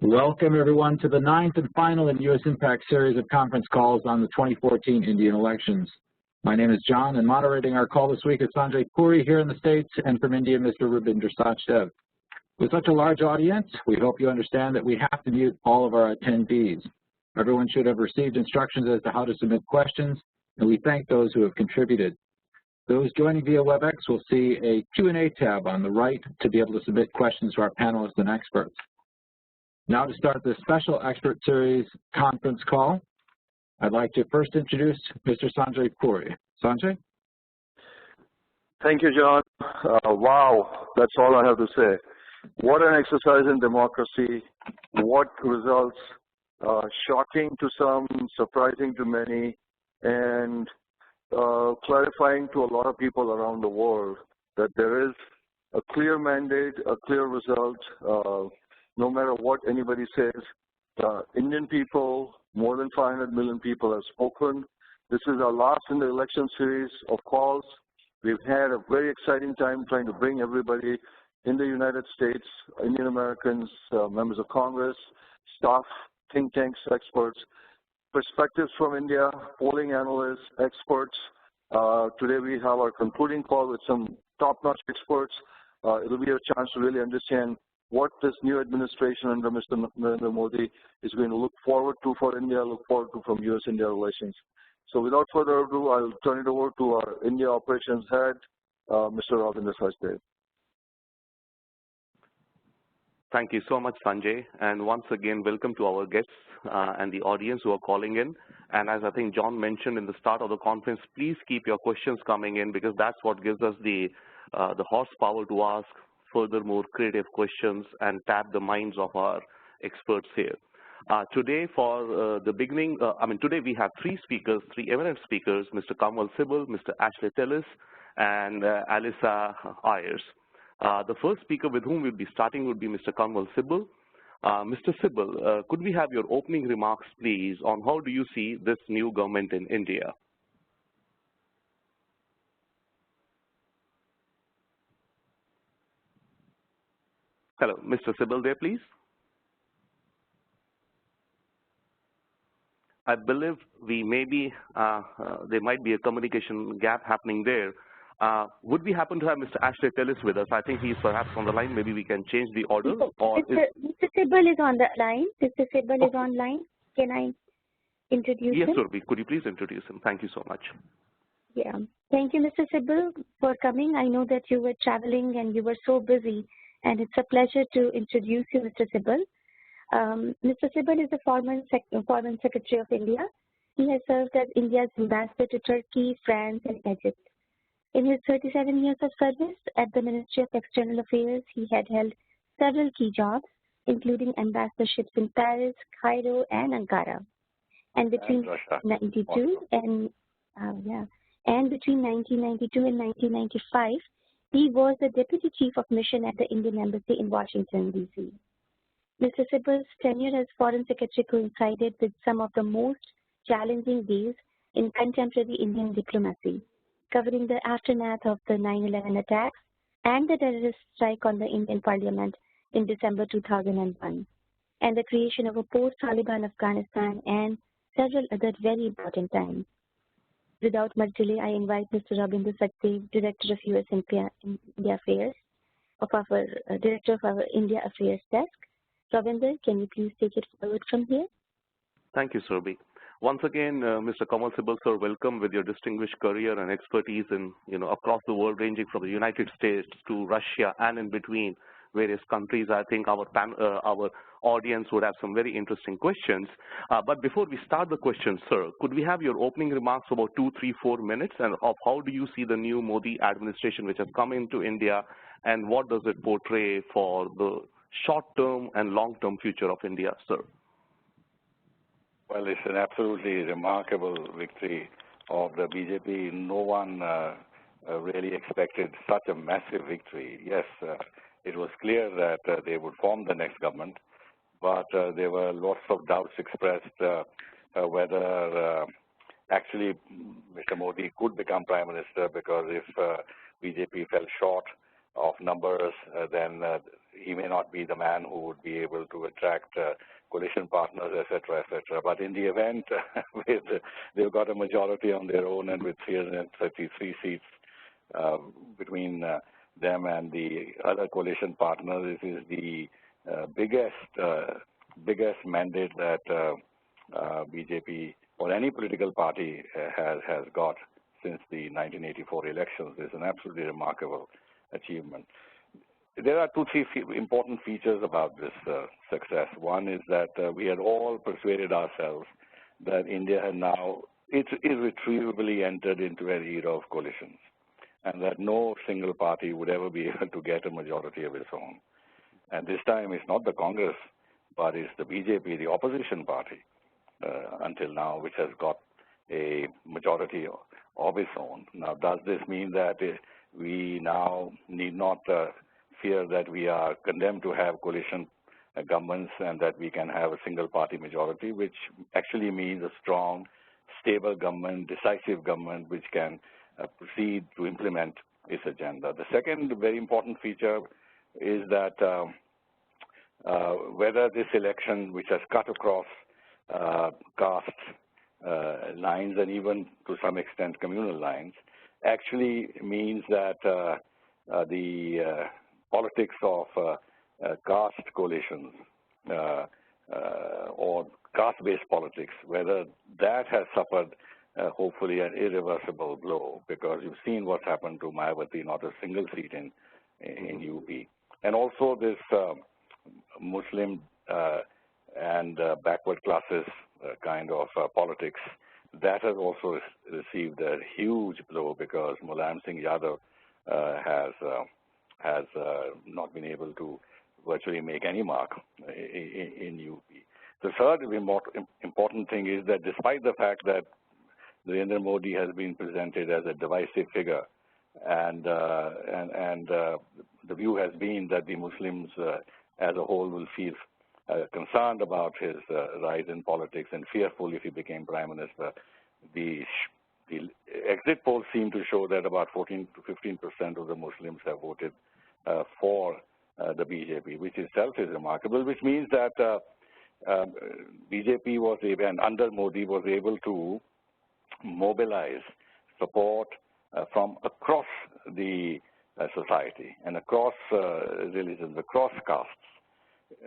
Welcome, everyone, to the 9th and final in USINPAC series of conference calls on the 2014 Indian elections. My name is John, and moderating our call this week is Sanjay Puri here in the States, and from India, Mr. Rabindra Sachdev. With such a large audience, we hope you understand that we have to mute all of our attendees. Everyone should have received instructions as to how to submit questions, and we thank those who have contributed. Those joining via WebEx will see a Q&A tab on the right to be able to submit questions to our panelists and experts. Now to start this special expert series conference call, I'd like to first introduce Mr. Sanjay Puri. Sanjay? Thank you, John. Wow, that's all I have to say. What an exercise in democracy. What results, shocking to some, surprising to many, and clarifying to a lot of people around the world that there is a clear mandate, a clear result. No matter what anybody says, Indian people, more than 500 million people have spoken. This is our last in the election series of calls. We've had a very exciting time trying to bring everybody in the United States, Indian Americans, members of Congress, staff, think tanks, experts, perspectives from India, polling analysts, experts. Today we have our concluding call with some top-notch experts. It'll be a chance to really understand what this new administration under Mr. Narendra Modi is going to look forward to for India, look forward to from U.S.-India relations. So without further ado, I'll turn it over to our India operations head, Mr. Rabindra Sachdev. Thank you so much, Sanjay. And once again, welcome to our guests and the audience who are calling in. And as I think John mentioned in the start of the conference, please keep your questions coming in because that's what gives us the horsepower to ask furthermore creative questions and tap the minds of our experts here. Today for the beginning, today we have three eminent speakers, Mr. Kanwal Sibal, Mr. Tellis, and Alyssa Ayres. The first speaker with whom we'll be starting would be Mr. Kanwal Sibal. Mr. Sibal, could we have your opening remarks, please, on how do you see this new government in India? Hello, Mr. Sibal there, please. I believe we may be, there might be a communication gap happening there. Would we happen to have Mr. Tellis with us? I think he's perhaps on the line. Maybe we can change the order. Mr. Sibal is on the line. Mr. Sibal is online. Can I introduce him? Yes, sir. Could you please introduce him? Thank you so much. Yeah. Thank you, Mr. Sibal, for coming. I know that you were traveling and you were so busy. And it's a pleasure to introduce you, Mr. Sibal. Mr. Sibal is the Foreign Secretary of India. He has served as India's ambassador to Turkey, France, and Egypt. In his 37 years of service at the Ministry of External Affairs, he had held several key jobs, including ambassadorships in Paris, Cairo, and Ankara. And between 1992 and 1995, he was the Deputy Chief of Mission at the Indian Embassy in Washington, D.C. Mr. Sibal's tenure as Foreign Secretary coincided with some of the most challenging days in contemporary Indian diplomacy, covering the aftermath of the 9/11 attacks and the terrorist strike on the Indian Parliament in December 2001, and the creation of a post-Taliban Afghanistan and several other very important times. Without much delay, I invite Mr. Rabindra Sachdev, Director of USINPAC India Affairs, Director of our India Affairs Desk. Rabindra, can you please take it forward from here? Thank you, Surbi. Once again, Mr. Kanwal Sibal, sir, welcome with your distinguished career and expertise in, across the world, ranging from the United States to Russia and in between various countries. I think our audience would have some very interesting questions. But before we start the questions, sir, could we have your opening remarks for about 2, 3, 4 minutes and of how do you see the new Modi administration which has come into India and what does it portray for the short-term and long-term future of India, sir? Well, it's an absolutely remarkable victory of the BJP. No one really expected such a massive victory. Yes, it was clear that they would form the next government, but there were lots of doubts expressed whether actually Mr. Modi could become Prime Minister, because if BJP fell short of numbers, then he may not be the man who would be able to attract coalition partners, etc., etc. But in the event, they've got a majority on their own, and with 333 seats between them and the other coalition partners, this is the biggest mandate that BJP or any political party has got since the 1984 elections. It's an absolutely remarkable achievement. There are 2-3 important features about this success. One is that we had all persuaded ourselves that India had now irretrievably entered into an era of coalitions, and that no single party would ever be able to get a majority of its own. And this time it's not the Congress, but it's the BJP, the opposition party, until now, which has got a majority of its own. Now, does this mean that we now need not fear that we are condemned to have coalition governments and that we can have a single party majority, which actually means a strong, stable government, decisive government, which can proceed to implement its agenda. The second very important feature is that whether this election, which has cut across caste lines and even to some extent communal lines, actually means that the politics of caste coalitions or caste-based politics, whether that has suffered hopefully an irreversible blow, because you've seen what's happened to Mayawati, not a single seat in UP. And also this Muslim and backward classes kind of politics, that has also received a huge blow because Mulayam Singh Yadav has not been able to virtually make any mark in UP. The third important thing is that despite the fact that Narendra Modi has been presented as a divisive figure, and the view has been that the Muslims as a whole will feel concerned about his rise in politics and fearful if he became prime minister. The exit polls seem to show that about 14 to 15% of the Muslims have voted for the BJP, which itself is remarkable, which means that BJP was able, and under Modi was able to mobilize support from across the society and across religions, across castes,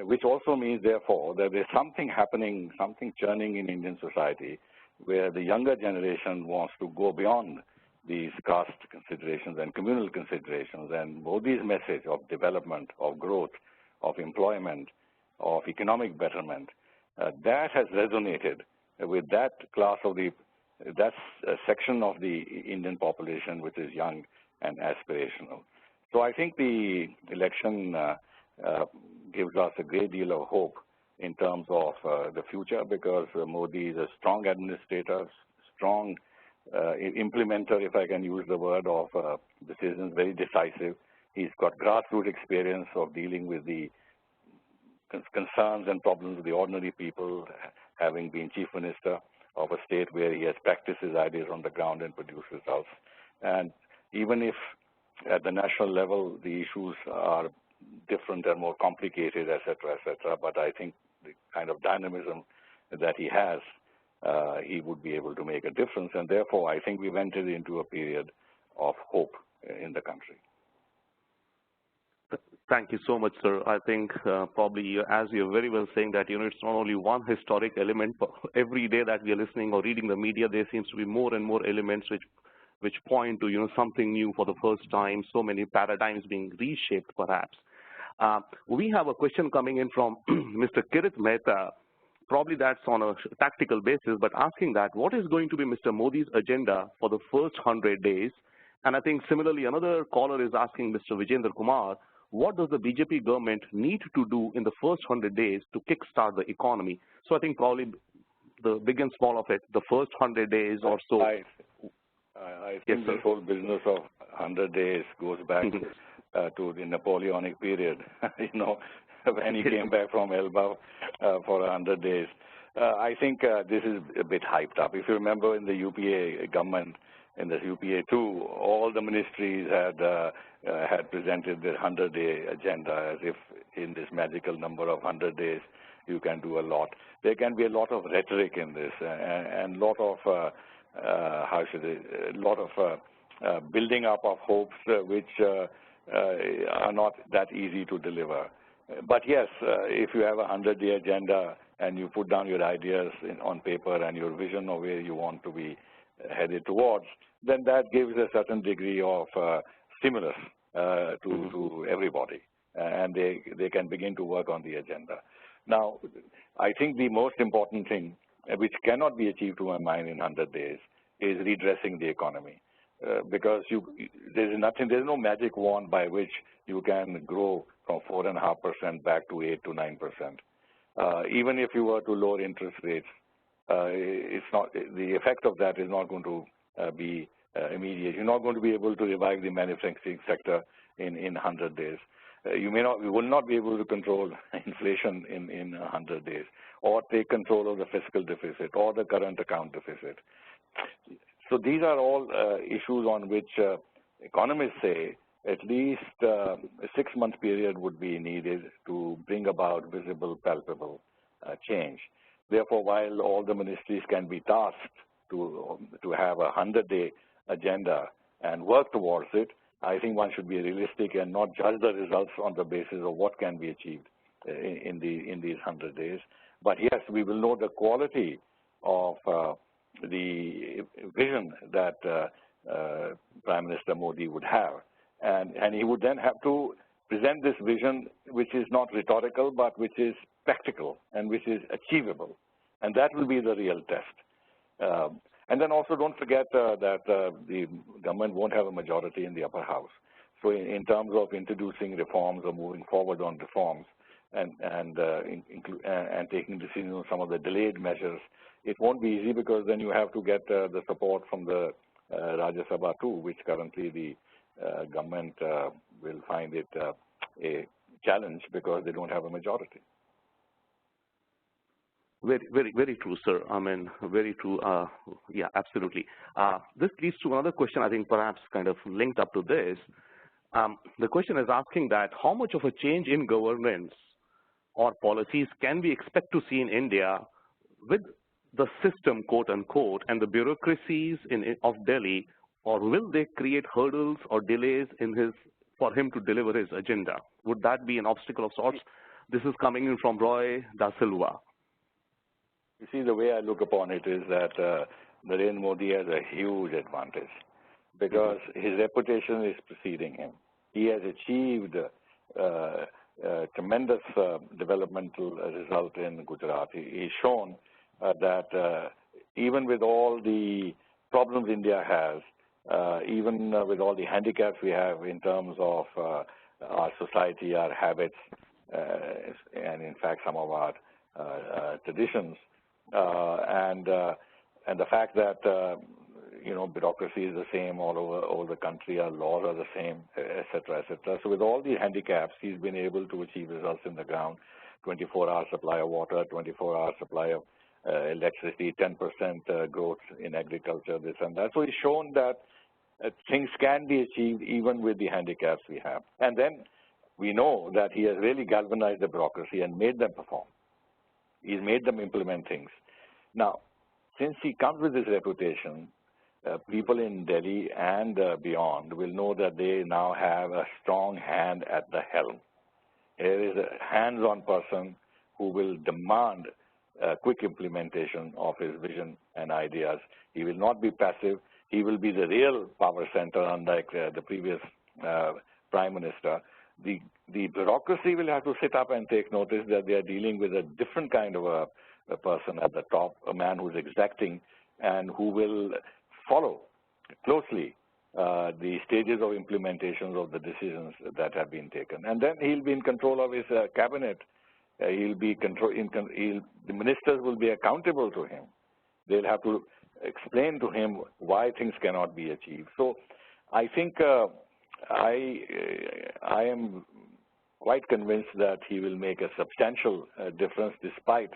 which also means, therefore, that there's something happening, something churning in Indian society where the younger generation wants to go beyond these caste considerations and communal considerations, and Modi's message of development, of growth, of employment, of economic betterment, that has resonated with that class of that's a section of the Indian population which is young and aspirational. So I think the election gives us a great deal of hope in terms of the future, because Modi is a strong administrator, strong implementer, if I can use the word, of decisions, very decisive. He's got grassroots experience of dealing with the concerns and problems of the ordinary people, having been chief minister of a state where he has practiced his ideas on the ground and produced results. And even if at the national level the issues are different and more complicated, et cetera, but I think the kind of dynamism that he has, he would be able to make a difference. And therefore, I think we've entered into a period of hope in the country. Thank you so much, sir. I think probably, as you're very well saying, that it's not only one historic element, but every day that we are listening or reading the media, there seems to be more and more elements which point to something new for the first time, so many paradigms being reshaped perhaps. We have a question coming in from Mr. Kirit Mehta. Probably that's on a tactical basis, but asking that what is going to be Mr. Modi's agenda for the first 100 days? And I think similarly another caller is asking Mr. Vijendra Kumar, what does the BJP government need to do in the first 100 days to kickstart the economy? So I think probably the big and small of it, the first 100 days or so. I think this whole business of 100 days goes back to the Napoleonic period, when he came back from Elba for 100 days. I think this is a bit hyped up. If you remember in the UPA government, in the UPA2, all the ministries had presented their 100-day agenda as if in this magical number of 100 days you can do a lot. There can be a lot of rhetoric in this and a lot of, building up of hopes which are not that easy to deliver. But yes, if you have a 100-day agenda and you put down your ideas on paper and your vision of where you want to be headed towards, then that gives a certain degree of stimulus to everybody, and they can begin to work on the agenda. Now, I think the most important thing, which cannot be achieved to my mind in 100 days, is redressing the economy. Because there's no magic wand by which you can grow from 4.5% back to 8 to 9%. Even if you were to lower interest rates, it's not, the effect of that is not going to be immediate. You're not going to be able to revive the manufacturing sector in 100 days. You will not be able to control inflation in 100 days, or take control of the fiscal deficit or the current account deficit. So these are all issues on which economists say at least a 6-month period would be needed to bring about visible, palpable change. Therefore, while all the ministries can be tasked to have a 100-day agenda and work towards it, I think one should be realistic and not judge the results on the basis of what can be achieved in these 100 days. But yes, we will know the quality of the vision that Prime Minister Modi would have. And he would then have to present this vision which is not rhetorical, but which is practical and which is achievable. And that will be the real test. And then also don't forget that the government won't have a majority in the upper house. So in terms of introducing reforms or moving forward on reforms and taking decisions on some of the delayed measures, it won't be easy, because then you have to get the support from the Rajya Sabha too, which currently the government will find it a challenge because they don't have a majority. Very true, sir. I mean, very true. Yeah, absolutely. This leads to another question, I think perhaps kind of linked up to this. The question is asking that how much of a change in governance or policies can we expect to see in India with the system, quote unquote, and the bureaucracies of Delhi, or will they create hurdles or delays for him to deliver his agenda? Would that be an obstacle of sorts? This is coming in from Roy Da Silva. You see, the way I look upon it is that Narendra Modi has a huge advantage because his reputation is preceding him. He has achieved tremendous developmental result in Gujarat. He's shown that even with all the problems India has, even with all the handicaps we have in terms of our society, our habits, and in fact some of our traditions, and the fact that bureaucracy is the same all over the country, our laws are the same, etc., etc. So with all the handicaps, he's been able to achieve results in the ground: 24-hour supply of water, 24-hour supply of electricity, 10% growth in agriculture, this and that. So he's shown that things can be achieved even with the handicaps we have. And then we know that he has really galvanized the bureaucracy and made them perform. He's made them implement things. Now, since he comes with this reputation, people in Delhi and beyond will know that they now have a strong hand at the helm. Here is a hands-on person who will demand quick implementation of his vision and ideas. He will not be passive. He will be the real power center, unlike the previous prime minister. The bureaucracy will have to sit up and take notice that they are dealing with a different kind of a person at the top, a man who's exacting and who will follow closely the stages of implementation of the decisions that have been taken. And then he'll be in control of his cabinet. The ministers will be accountable to him. They'll have to explain to him why things cannot be achieved. So I think I am quite convinced that he will make a substantial difference, despite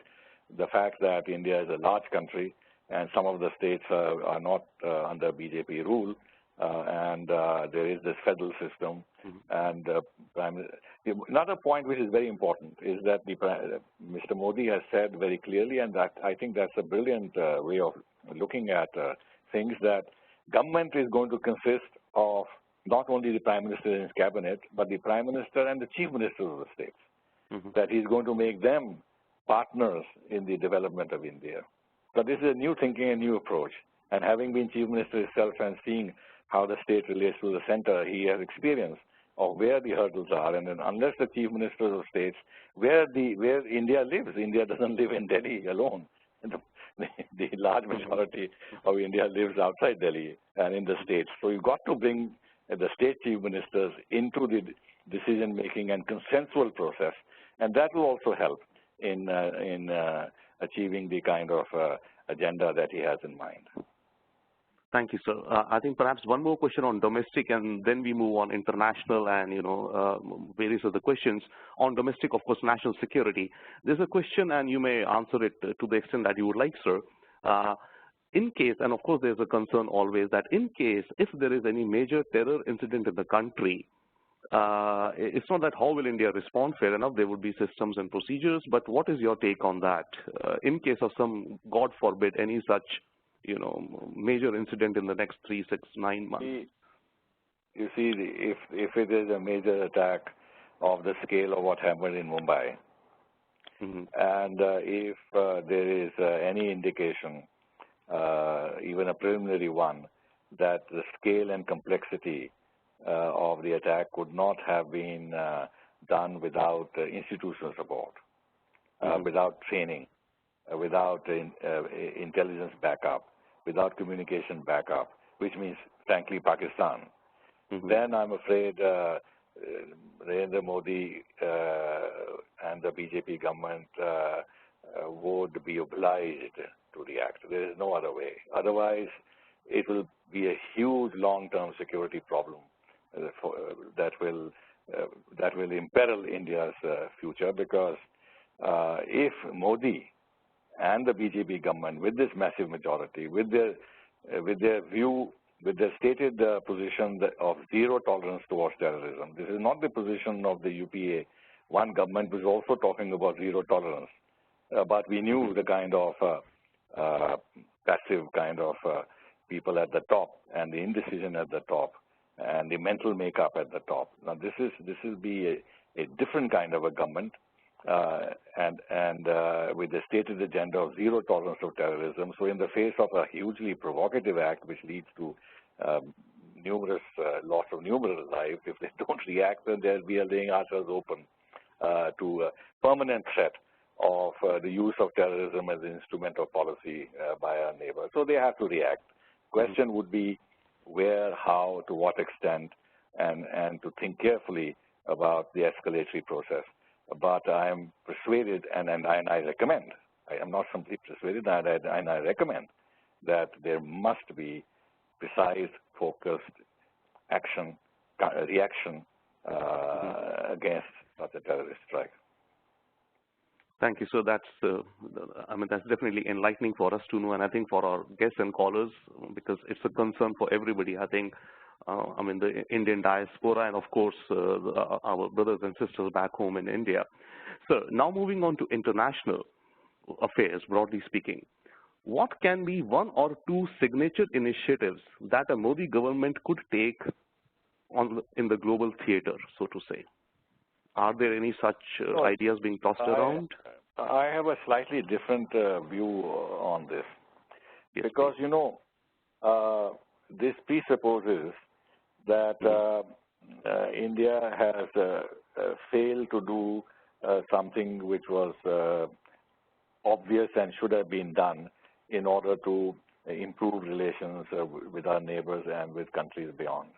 the fact that India is a large country and some of the states are not under BJP rule, and there is this federal system. And another point which is very important is that Mr. Modi has said very clearly, and that I think that's a brilliant way of looking at things, that government is going to consist of not only the Prime Minister and his cabinet, but the Prime Minister and the Chief Ministers of the states. That he's going to make them partners in the development of India. So this is a new thinking, a new approach. And having been Chief Minister himself and seeing how the state relates to the center, he has experience of where the hurdles are. And then unless the Chief Ministers of states, where India lives, India doesn't live in Delhi alone. The large majority of India lives outside Delhi and in the states. So you've got to bring the state chief ministers into the decision-making and consensual process, and that will also help in achieving the kind of agenda that he has in mind. Thank you, sir. I think perhaps one more question on domestic, and then we move on international and, various other questions. On domestic, of course, national security. There's a question, and you may answer it to the extent that you would like, sir. In case, and of course there's a concern always that in case, if there is any major terror incident in the country, it's not that how will India respond, fair enough, there would be systems and procedures, but what is your take on that? In case of some, God forbid, any such major incident in the next 3, 6, 9 months? You see, if it is a major attack of the scale of what happened in Mumbai, and if there is any indication, even a preliminary one, that the scale and complexity of the attack could not have been done without institutional support, without training, without intelligence backup, without communication backup, which means, frankly, Pakistan, then I'm afraid Narendra Modi and the BJP government would be obliged to react. There is no other way. Otherwise, it will be a huge long-term security problem that will imperil India's future, because if Modi and the BJP government, with this massive majority, with their view, with their stated position of zero tolerance towards terrorism, this is not the position of the UPA. One government was also talking about zero tolerance, but we knew the kind of passive kind of people at the top, and the indecision at the top, and the mental makeup at the top. Now this will be a different kind of a government, and with the stated agenda of zero tolerance of terrorism. So in the face of a hugely provocative act which leads to loss of numerous lives, if they don't react, then we are laying ourselves open to a permanent threat of the use of terrorism as an instrument of policy by our neighbors. So they have to react. Question would be where, how, to what extent, and to think carefully about the escalatory process. But I am persuaded, and I recommend, I am not simply persuaded, and I recommend that there must be precise, focused action, reaction against such a terrorist strike. Thank you. So that's, that's definitely enlightening for us to know, and I think for our guests and callers, because it's a concern for everybody. I think, the Indian diaspora, and of course, our brothers and sisters back home in India. So now moving on to international affairs, broadly speaking, what can be one or two signature initiatives that a Modi government could take in the global theater, so to say? Are there any such ideas being tossed around? I have a slightly different view on this. Yes, because, this presupposes that India has failed to do something which was obvious and should have been done in order to improve relations with our neighbors and with countries beyond.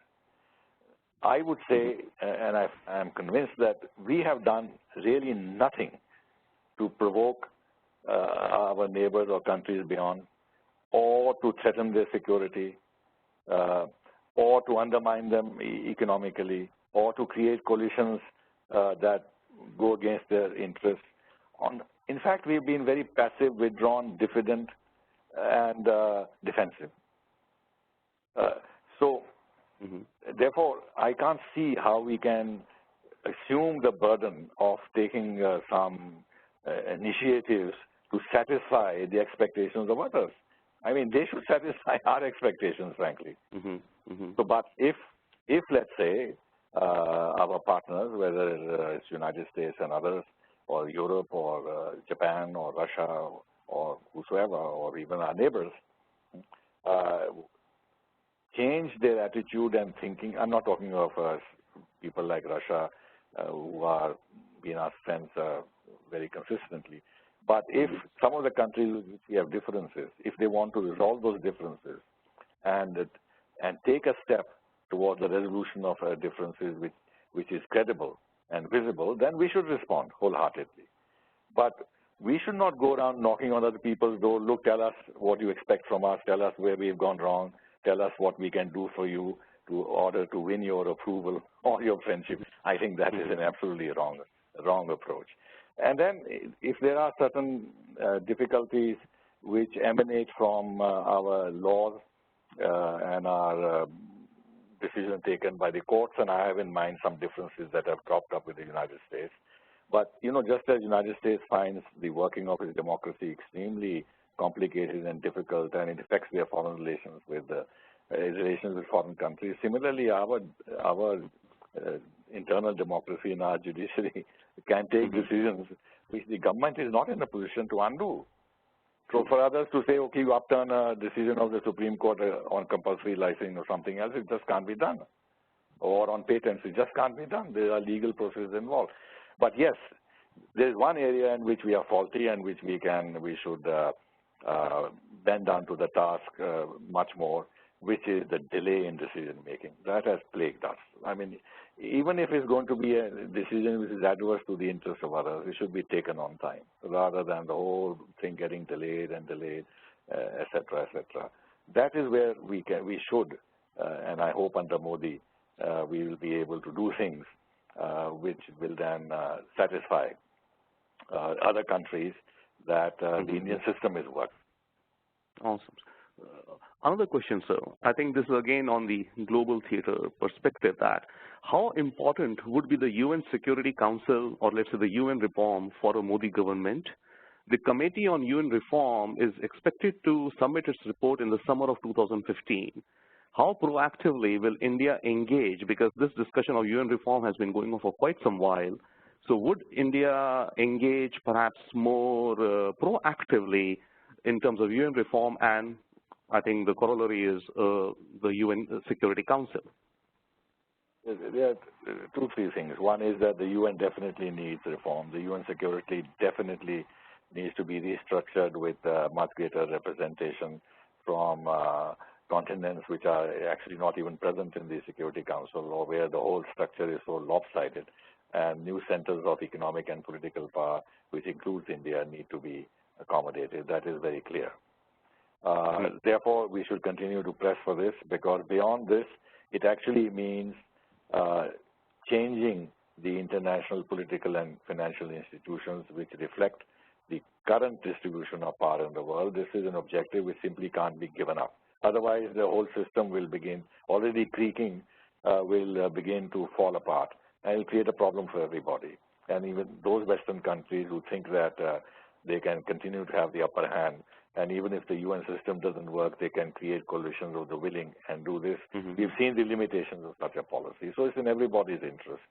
I would say, and I am convinced, that we have done really nothing to provoke our neighbors or countries beyond, or to threaten their security, or to undermine them economically, or to create coalitions that go against their interests. In fact, we've been very passive, withdrawn, diffident, and defensive. Therefore, I can't see how we can assume the burden of taking some initiatives to satisfy the expectations of others. I mean, they should satisfy our expectations, frankly. So, but if let's say, our partners, whether it's United States and others, or Europe, or Japan, or Russia, or whosoever, or even our neighbors, change their attitude and thinking. I'm not talking of people like Russia who are being our friends very consistently. But if some of the countries with which we have differences, if they want to resolve those differences and take a step towards the resolution of differences which is credible and visible, then we should respond wholeheartedly. But we should not go around knocking on other people's door. Look, tell us what you expect from us. Tell us where we've gone wrong. Tell us what we can do for you in order to win your approval or your friendship. I think that is an absolutely wrong approach. And then if there are certain difficulties which emanate from our laws and our decision taken by the courts, and I have in mind some differences that have cropped up with the United States. But, you know, just as the United States finds the working of its democracy extremely complicated and difficult, and it affects their foreign relations with foreign countries, similarly, our internal democracy and our judiciary can take decisions which the government is not in a position to undo. So for others to say, okay, you upturn a decision of the Supreme Court on compulsory licensing or something else, it just can't be done. Or on patents, it just can't be done. There are legal processes involved. But yes, there is one area in which we are faulty and which we should bend down to the task much more, which is the delay in decision making. That has plagued us. I mean, even if it's going to be a decision which is adverse to the interests of others, it should be taken on time, rather than the whole thing getting delayed and delayed, et cetera, et cetera. That is where we should, and I hope under Modi, we will be able to do things which will then satisfy other countries that the Indian system is working. Awesome. Another question, sir. I think this is again on the global theater perspective, that how important would be the UN Security Council, or let's say the UN reform, for a Modi government? The Committee on UN Reform is expected to submit its report in the summer of 2015. How proactively will India engage? Because this discussion of UN reform has been going on for quite some while. So would India engage perhaps more proactively in terms of UN reform? And I think the corollary is the UN Security Council. There are two, three things. One is that the UN definitely needs reform. The UN security definitely needs to be restructured with much greater representation from continents which are actually not even present in the Security Council, or where the whole structure is so lopsided, and new centers of economic and political power, which includes India, need to be accommodated. That is very clear. Therefore, we should continue to press for this, because beyond this, it actually means changing the international political and financial institutions which reflect the current distribution of power in the world. This is an objective which simply can't be given up. Otherwise, the whole system will begin, already creaking, will begin to fall apart, and it will create a problem for everybody. And even those Western countries who think that they can continue to have the upper hand, and even if the UN system doesn't work, they can create coalitions of the willing and do this. We've seen the limitations of such a policy. So it's in everybody's interest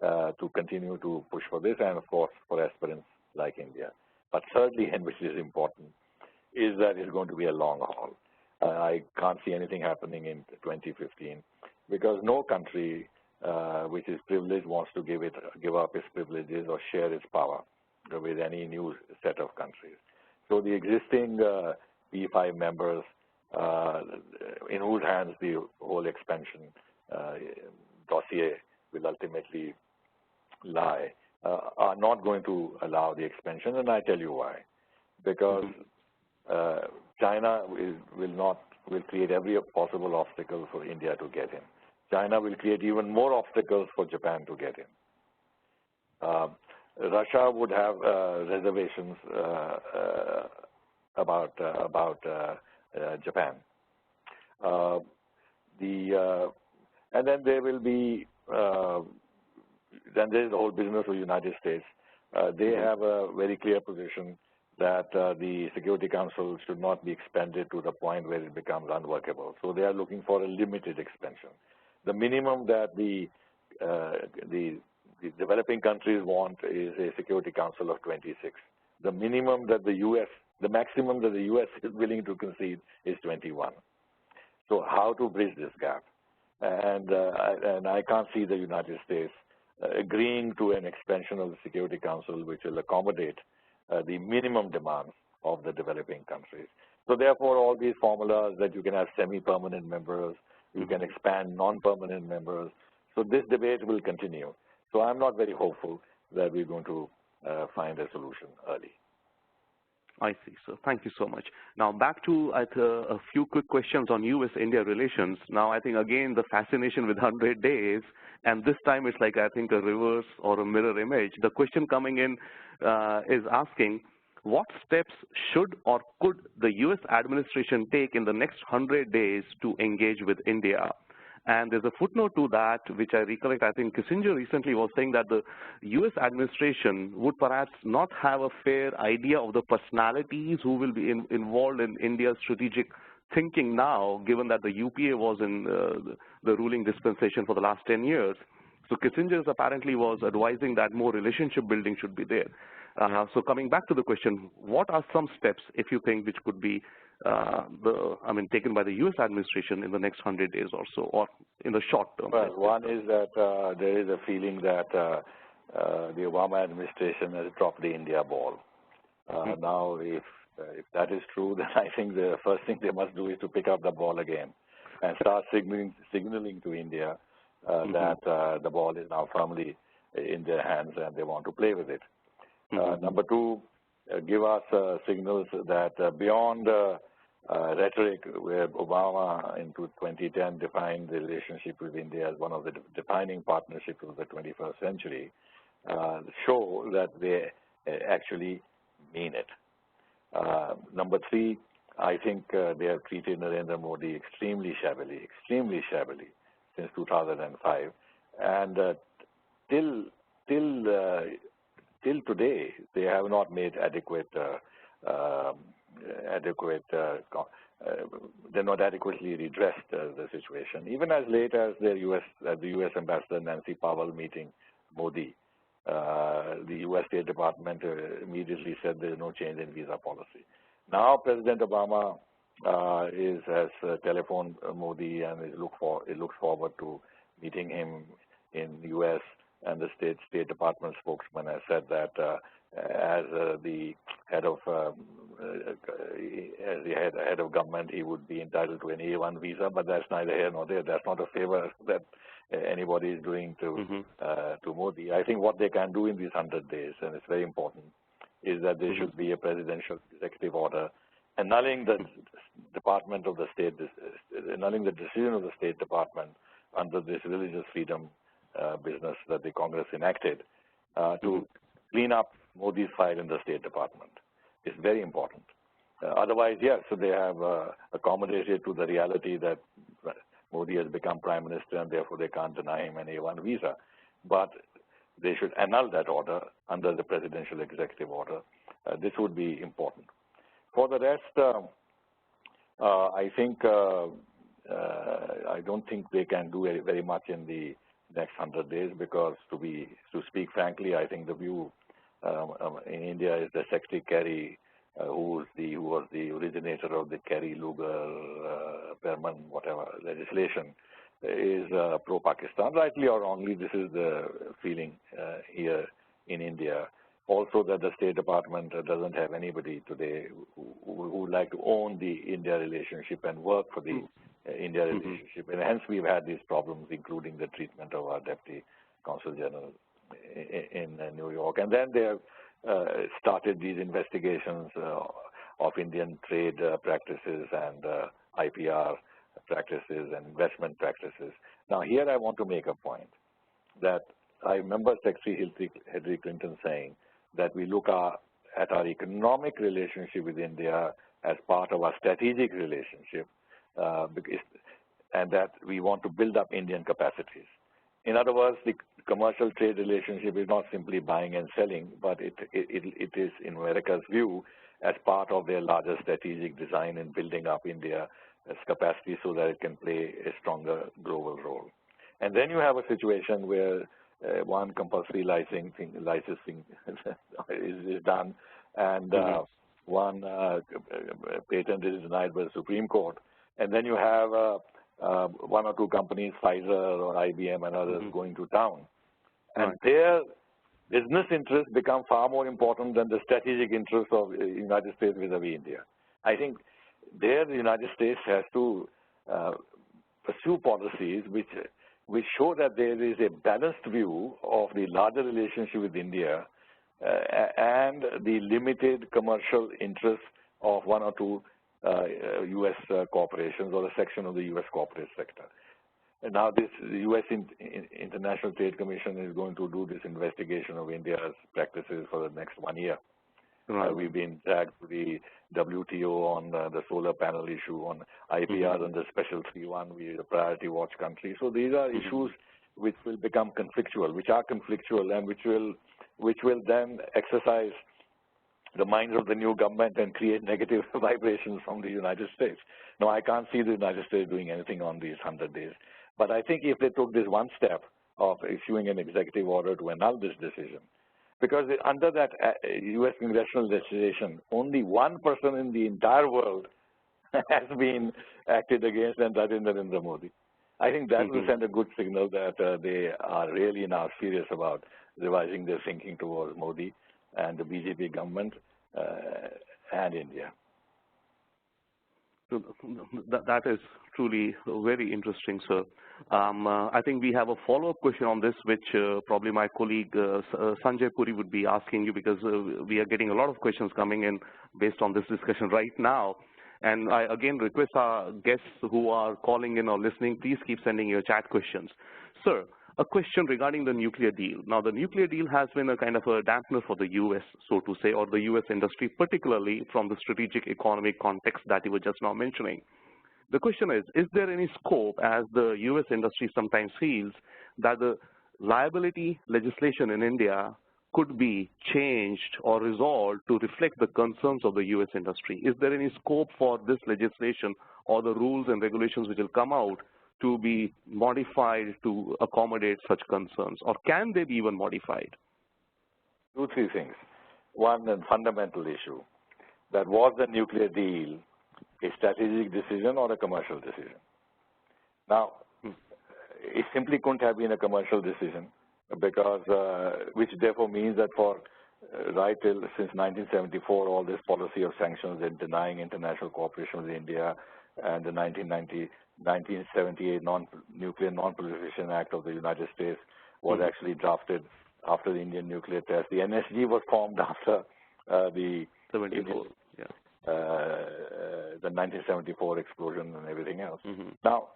to continue to push for this, and of course for aspirants like India. But thirdly, and which is important, is that it's going to be a long haul. I can't see anything happening in 2015, because no country which is privileged wants to give up its privileges or share its power with any new set of countries. So the existing P5 members, in whose hands the whole expansion dossier will ultimately lie, are not going to allow the expansion, and I tell you why. Because China will create every possible obstacle for India to get in. China will create even more obstacles for Japan to get in. Russia would have reservations Japan. And then there will be then there is the whole business of the United States. They have a very clear position that the Security Council should not be expanded to the point where it becomes unworkable. So they are looking for a limited expansion. The minimum that the developing countries want is a Security Council of 26. The minimum that the maximum that the U.S. is willing to concede is 21. So how to bridge this gap? And I can't see the United States agreeing to an expansion of the Security Council which will accommodate the minimum demands of the developing countries. So therefore, all these formulas that you can have semi-permanent members, you can expand non-permanent members. So this debate will continue. So I'm not very hopeful that we're going to find a solution early. I see, sir. Thank you so much. Now, back to a few quick questions on U.S.-India relations. Now, I think, again, the fascination with 100 days, and this time it's like, I think, a reverse or a mirror image. The question coming in is asking, what steps should or could the U.S. administration take in the next 100 days to engage with India? And there's a footnote to that, which I recollect, I think Kissinger recently was saying that the U.S. administration would perhaps not have a fair idea of the personalities who will be involved in India's strategic thinking now, given that the UPA was in the ruling dispensation for the last 10 years. So Kissinger apparently was advising that more relationship building should be there. So coming back to the question, what are some steps, if you think, which could be taken by the U.S. administration in the next 100 days or so, or in the short term? Well, one is that there is a feeling that the Obama administration has dropped the India ball. Now, if that is true, then I think the first thing they must do is to pick up the ball again and start signaling to India that the ball is now firmly in their hands and they want to play with it. Number two, give us signals that beyond rhetoric, where Obama in 2010 defined the relationship with India as one of the defining partnerships of the 21st century, show that they actually mean it. Number three, I think they have treated Narendra Modi extremely shabbily since 2005, and till today they have not made they're not adequately redressed the situation. Even as late as the U.S. Ambassador Nancy Powell meeting Modi, the U.S. State Department immediately said there is no change in visa policy. Now President Obama has telephoned Modi and looks forward to meeting him in the U.S. And the State Department spokesman has said that as the head of government, he would be entitled to an A1 visa, but that's neither here nor there. That's not a favor that anybody is doing to Modi. I think what they can do in these 100 days, and it's very important, is that there should be a presidential executive order annulling the Department of the State, annulling the decision of the State Department under this religious freedom business that the Congress enacted to clean up Modi's file in the State Department. It's very important. Otherwise, yes, so they have accommodated to the reality that Modi has become Prime Minister and therefore they can't deny him an A1 visa. But they should annul that order under the presidential executive order. This would be important. For the rest, I think I don't think they can do very much in the next 100 days because, to speak frankly, I think the view in India is that Secretary Kerry, who was the originator of the Kerry-Lugar-Berman legislation, is pro-Pakistan. Rightly or wrongly, this is the feeling here in India. Also that the State Department doesn't have anybody today who would like to own the India relationship and work for the India relationship. And hence we've had these problems, including the treatment of our Deputy Consul General in New York. And then they have started these investigations of Indian trade practices and IPR practices and investment practices. Now here I want to make a point that I remember Secretary Hillary Clinton saying that we look at our economic relationship with India as part of our strategic relationship, and that we want to build up Indian capacities. In other words, the commercial trade relationship is not simply buying and selling, but it is, in America's view, as part of their larger strategic design in building up India's capacity so that it can play a stronger global role. And then you have a situation where one compulsory licensing is done, and one patent is denied by the Supreme Court, and then you have one or two companies, Pfizer or IBM and others, going to town. And their business interests become far more important than the strategic interests of the United States vis-a-vis India. I think there the United States has to pursue policies which show that there is a balanced view of the larger relationship with India and the limited commercial interests of one or two U.S. corporations or a section of the U.S. corporate sector. And now the U.S. International Trade Commission is going to do this investigation of India's practices for the next 1 year. Right. We've been tagged to the WTO on the solar panel issue, on IPR and the Special 3-1, we are a priority watch country. So these are issues which will become conflictual, and which will then exercise the minds of the new government and create negative vibrations from the United States. Now, I can't see the United States doing anything on these 100 days. But I think if they took this one step of issuing an executive order to annul this decision, because under that U.S. congressional legislation, only one person in the entire world has been acted against, and that is Narendra Modi. I think that will send a good signal that they are really now serious about revising their thinking towards Modi and the BJP government and India. So that is truly very interesting, sir. I think we have a follow-up question on this, which probably my colleague Sanjay Puri would be asking you, because we are getting a lot of questions coming in based on this discussion right now. And I again request our guests who are calling in or listening, please keep sending your chat questions. Sir, a question regarding the nuclear deal. Now, the nuclear deal has been a kind of a dampener for the U.S., so to say, or the U.S. industry, particularly from the strategic economic context that you were just now mentioning. The question is there any scope, as the U.S. industry sometimes feels, that the liability legislation in India could be changed or resolved to reflect the concerns of the U.S. industry? Is there any scope for this legislation or the rules and regulations which will come out to be modified to accommodate such concerns, or can they be even modified? Two, three things. One, a fundamental issue, that was the nuclear deal a strategic decision or a commercial decision? Now, it simply couldn't have been a commercial decision, because which therefore means that for right till since 1974, all this policy of sanctions and denying international cooperation with India and the 1978 Nuclear Non-Proliferation Act of the United States was actually drafted after the Indian nuclear test. The NSG was formed after the 1974 explosion and everything else. Now,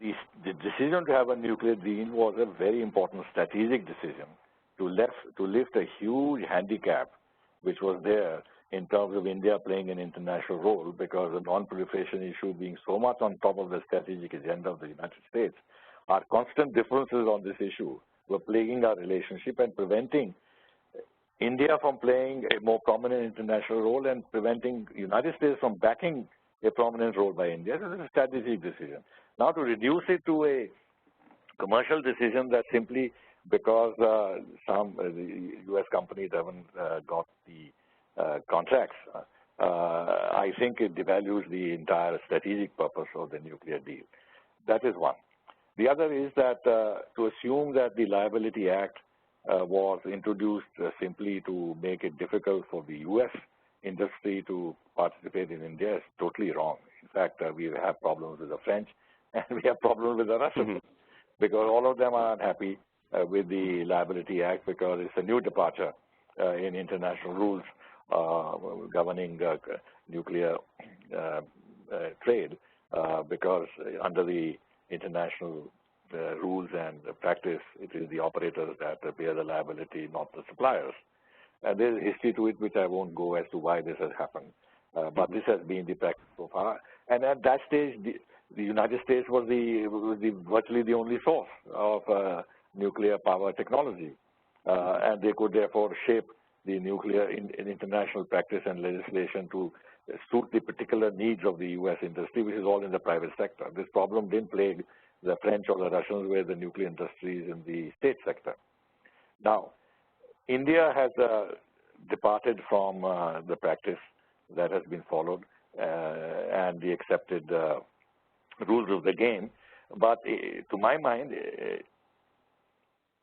the decision to have a nuclear deal was a very important strategic decision to lift a huge handicap which was there in terms of India playing an international role, because the non-proliferation issue being so much on top of the strategic agenda of the United States. Our constant differences on this issue were plaguing our relationship and preventing India from playing a more prominent international role and preventing the United States from backing a prominent role by India. This is a strategic decision. Now, to reduce it to a commercial decision that simply because some U.S. companies haven't got the contracts, I think it devalues the entire strategic purpose of the nuclear deal. That is one. The other is that to assume that the Liability Act was introduced simply to make it difficult for the U.S. industry to participate in India is totally wrong. In fact, we have problems with the French and we have problems with the Russians because all of them are unhappy with the Liability Act, because it's a new departure in international rules governing nuclear trade, because under the international rules and practice, it is the operators that bear the liability, not the suppliers. And there's a history to it which I won't go as to why this has happened. But this has been the practice so far. And at that stage, the United States was virtually the only source of nuclear power technology. And they could therefore shape the nuclear in international practice and legislation to suit the particular needs of the U.S. industry, which is all in the private sector. This problem didn't plague the French or the Russians, where the nuclear industry is in the state sector. Now, India has departed from the practice that has been followed and the accepted rules of the game. But to my mind,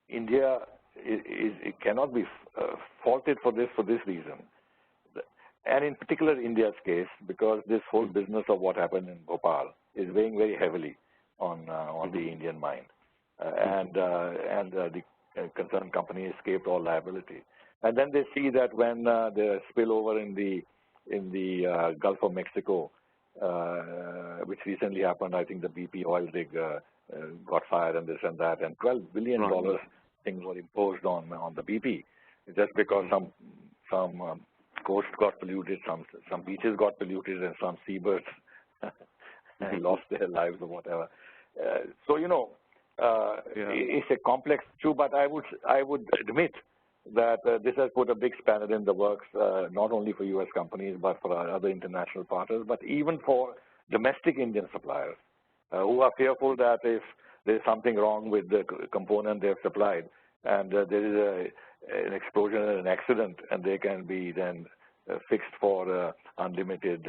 India it cannot be faulted for this reason. And in particular, India's case, because this whole business of what happened in Bhopal is weighing very heavily on the Indian mind, and the concerned company escaped all liability. And then they see that when the spillover in the Gulf of Mexico, which recently happened, I think the BP oil rig got fired and this and that, and $12 billion things were imposed on the BP just because some coast got polluted, some beaches got polluted, and some seabirds lost their lives or whatever. So it's a complex issue, but I would admit that this has put a big spanner in the works, not only for U.S. companies but for other international partners, but even for domestic Indian suppliers who are fearful that if there's something wrong with the component they've supplied and there is an explosion and an accident, and they can be then fixed for unlimited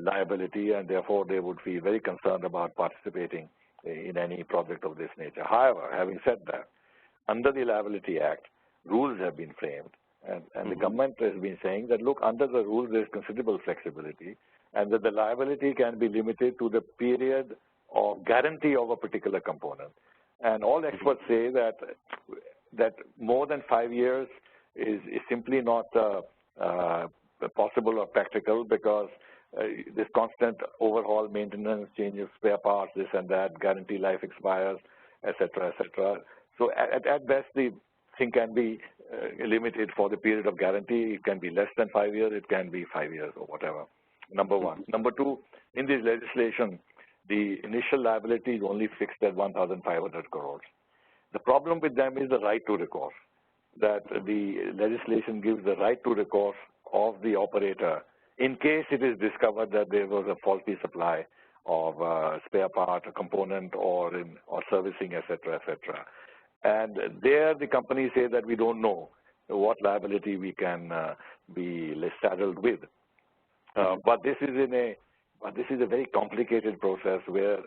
liability, and therefore they would feel very concerned about participating in any project of this nature. However, having said that, under the Liability Act, rules have been framed, and the government has been saying that, look, under the rules there's considerable flexibility, and that the liability can be limited to the period of guarantee of a particular component. And all experts say that more than 5 years is simply not possible or practical, because this constant overhaul, maintenance, change of spare parts, this and that, guarantee life expires, etc., etc. So at best, the thing can be limited for the period of guarantee. It can be less than 5 years. It can be 5 years or whatever, number one. Number two, in this legislation, the initial liability is only fixed at 1,500 crores. The problem with them is the right to recourse, that the legislation gives the right to recourse of the operator in case it is discovered that there was a faulty supply of spare part, a component, or servicing, etc., etc. And there the companies say that we don't know what liability we can be saddled with. But this is a very complicated process where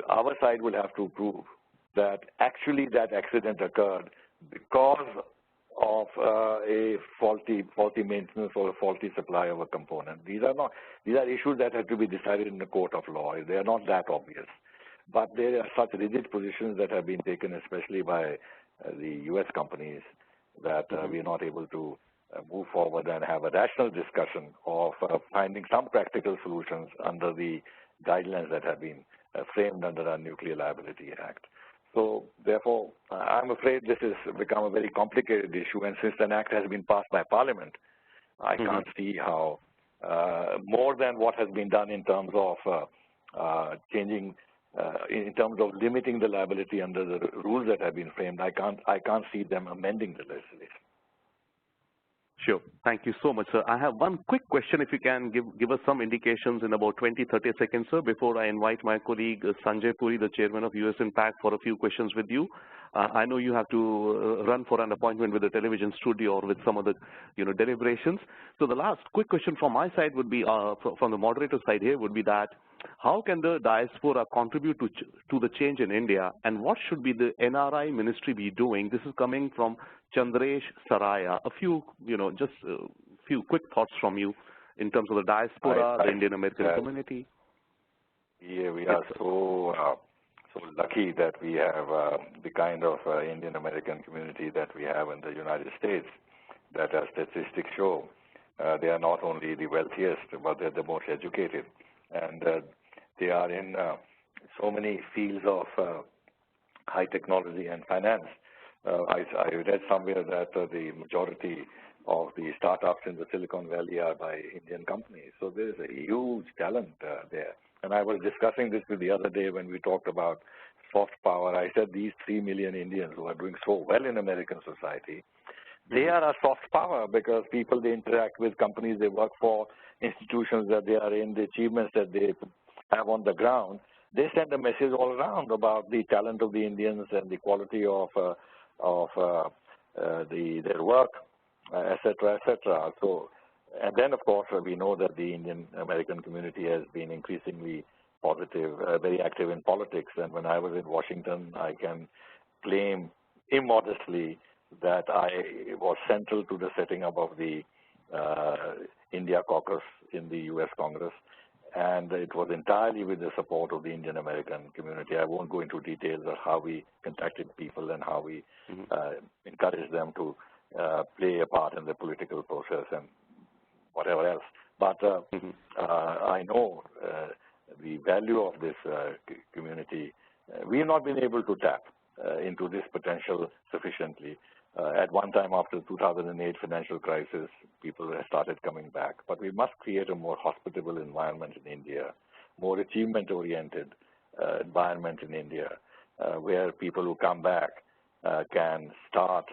our side will have to prove that actually that accident occurred because of a faulty maintenance or a faulty supply of a component. These are issues that have to be decided in the court of law. They are not that obvious. But there are such rigid positions that have been taken, especially by the U.S. companies, that we are not able to move forward and have a rational discussion of finding some practical solutions under the guidelines that have been framed under our Nuclear Liability Act. So, therefore, I'm afraid this has become a very complicated issue, and since an act has been passed by Parliament, I can't see how more than what has been done in terms of changing, in terms of limiting the liability under the rules that have been framed. I can't see them amending the legislation. Sure. Thank you so much, sir. I have one quick question, if you can give us some indications in about 20-30 seconds, sir, before I invite my colleague Sanjay Puri, the chairman of USINPAC, for a few questions with you. I know you have to run for an appointment with the television studio or with some other, deliberations. So the last quick question from my side would be, from the moderator side here, would be that how can the diaspora contribute to the change in India, and what should be the NRI ministry be doing? This is coming from Chandresh Saraya. A few, just a few quick thoughts from you in terms of the diaspora, the Indian American community. Yeah, we are so lucky that we have the kind of Indian American community that we have in the United States, that our statistics show they are not only the wealthiest, but they're the most educated. And they are in so many fields of high technology and finance I read somewhere that the majority of the startups in the Silicon Valley are by Indian companies. So there is a huge talent there. And I was discussing this the other day when we talked about soft power. I said these 3 million Indians who are doing so well in American society, they are a soft power because people they interact with, companies they work for, institutions that they are in, the achievements that they have on the ground. They send a message all around about the talent of the Indians and the quality of their work, et cetera, et cetera. So, and then of course we know that the Indian American community has been increasingly positive, very active in politics. And when I was in Washington, I can claim immodestly that I was central to the setting up of the India caucus in the U.S. Congress. And it was entirely with the support of the Indian American community. I won't go into details of how we contacted people and how we encouraged them to play a part in the political process and whatever else. But I know the value of this community. We have not been able to tap into this potential sufficiently. At one time after the 2008 financial crisis, people started coming back. But we must create a more hospitable environment in India, more achievement-oriented environment in India, where people who come back can start,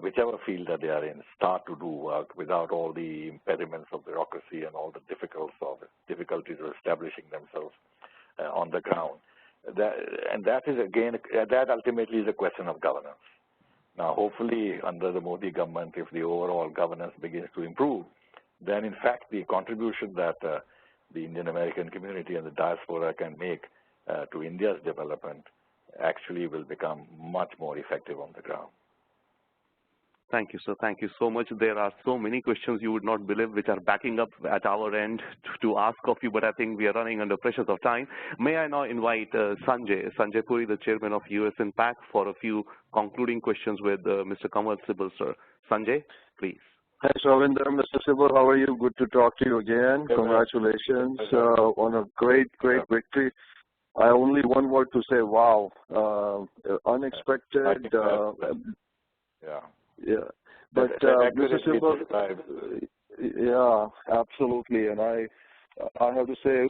whichever field that they are in, start to do work without all the impediments of bureaucracy and all the difficulties of establishing themselves on the ground. That is, again, that ultimately is a question of governance. Now, hopefully, under the Modi government, if the overall governance begins to improve, then in fact the contribution that the Indian American community and the diaspora can make to India's development actually will become much more effective on the ground. Thank you, sir. Thank you so much. There are so many questions you would not believe which are backing up at our end to ask of you, but I think we are running under pressures of time. May I now invite Sanjay Puri, the chairman of USINPAC, for a few concluding questions with Mr. Kanwal Sibal, sir. Sanjay, please. Thanks, Ravinder. Mr. Sibal, how are you? Good to talk to you again. Congratulations on a great victory. I only one word to say, wow. Unexpected. Yeah, but Mr. Sibal, yeah, absolutely, and I have to say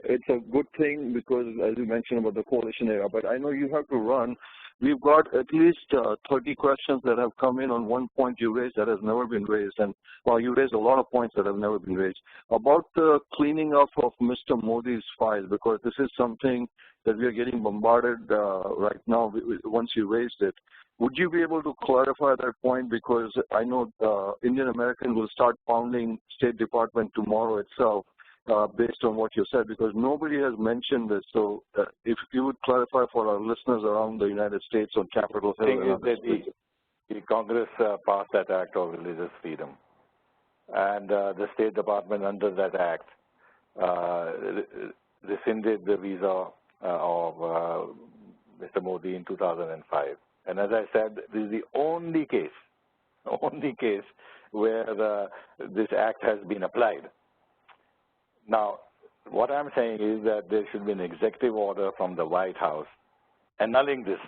it's a good thing because, as you mentioned about the coalition era, but I know you have to run. We've got at least 30 questions that have come in on one point you raised that has never been raised, and well, you raised a lot of points that have never been raised about the cleaning up of Mr. Modi's files, because this is something that we are getting bombarded right now once you raised it. Would you be able to clarify that point? Because I know Indian American will start pounding State Department tomorrow itself based on what you said, because nobody has mentioned this. So if you would clarify for our listeners around the United States on Capitol Hill. The Congress passed that Act of Religious Freedom. And the State Department under that Act rescinded the visa of Mr. Modi in 2005. And as I said, this is the only case where this act has been applied. Now, what I'm saying is that there should be an executive order from the White House annulling this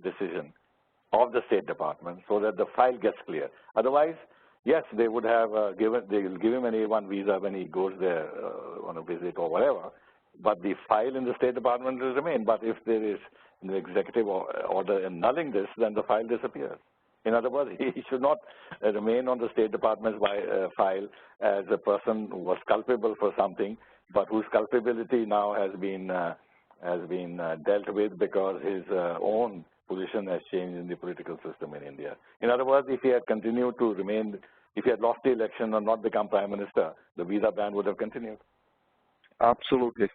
decision of the State Department so that the file gets clear. Otherwise, yes, they would have they will give him an A1 visa when he goes there on a visit or whatever, but the file in the State Department will remain. But if there is an executive order annulling this, then the file disappears. In other words, he should not remain on the State Department's file as a person who was culpable for something, but whose culpability now has been dealt with because his own position has changed in the political system in India. In other words, if he had continued to remain, if he had lost the election or not become Prime Minister, the visa ban would have continued. Absolutely.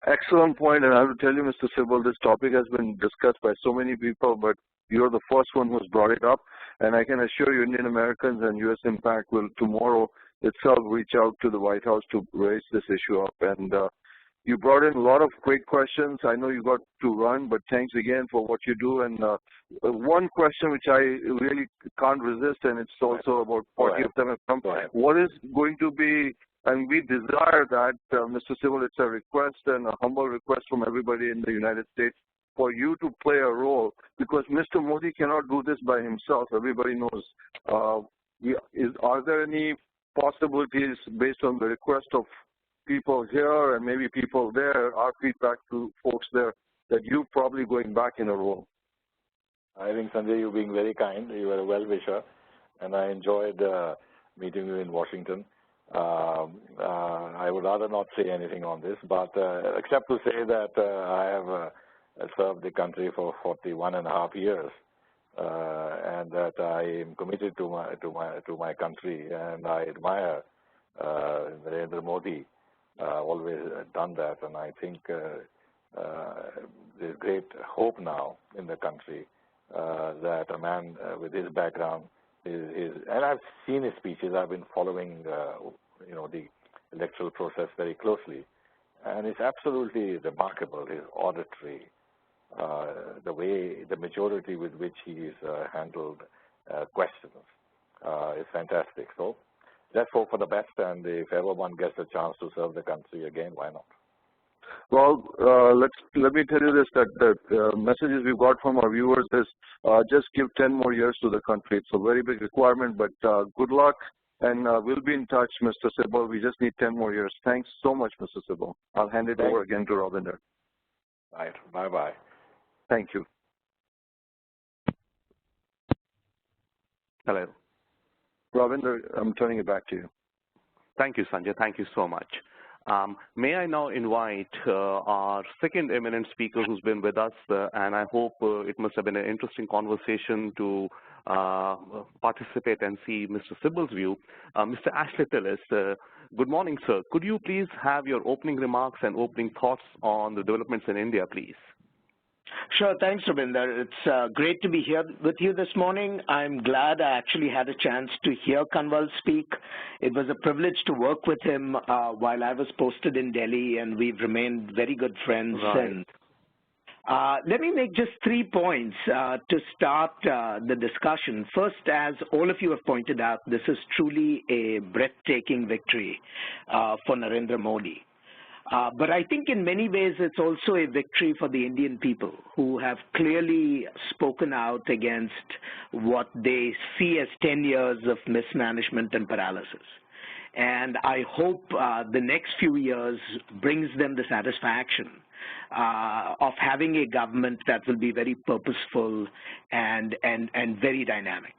Excellent point. And I will tell you, Mr. Sibal, this topic has been discussed by so many people, but you're the first one who's brought it up. And I can assure you Indian Americans and USINPAC will tomorrow itself reach out to the White House to raise this issue up. And you brought in a lot of great questions. I know you got to run, but thanks again for what you do. And one question which I really can't resist, and it's also about 40 of them have come. What is going to be, and we desire that, Mr. Sibal, it's a request and a humble request from everybody in the United States. for you to play a role? Because Mr. Modi cannot do this by himself. Everybody knows. Are there any possibilities based on the request of people here and maybe people there, our feedback to folks there, that you're probably going back in a role? I think, Sanjay, you're being very kind. You are a well-wisher, and I enjoyed meeting you in Washington. I would rather not say anything on this, but except to say that I have served the country for 41 and a half years, and that I am committed to my country, and I admire Narendra Modi. Always done that, and I think there's great hope now in the country that a man with his background and I've seen his speeches. I've been following, the electoral process very closely, and it's absolutely remarkable, his oratory, the maturity with which he's handled questions is fantastic. So let's hope for the best, and if ever one gets a chance to serve the country again, why not? Well, let me tell you this, that the messages we've got from our viewers is just give 10 more years to the country. It's a very big requirement, but good luck, and we'll be in touch, Mr. Sibal. We just need 10 more years. Thanks so much, Mr. Sibal. I'll hand it over again to Ravinder. Right. Bye-bye. Thank you. Hello. Ravinder, I'm turning it back to you. Thank you, Sanjay. Thank you so much. May I now invite our second eminent speaker who's been with us, and I hope it must have been an interesting conversation to participate and see Mr. Sibal's view, Mr. Tellis. Good morning, sir. Could you please have your opening remarks and opening thoughts on the developments in India, please? Sure. Thanks, Ravinder. It's great to be here with you this morning. I'm glad I actually had a chance to hear Kanwal speak. It was a privilege to work with him while I was posted in Delhi, and we've remained very good friends since. Let me make just 3 points to start the discussion. First, as all of you have pointed out, this is truly a breathtaking victory for Narendra Modi. But I think in many ways it's also a victory for the Indian people who have clearly spoken out against what they see as 10 years of mismanagement and paralysis. And I hope the next few years brings them the satisfaction of having a government that will be very purposeful and very dynamic.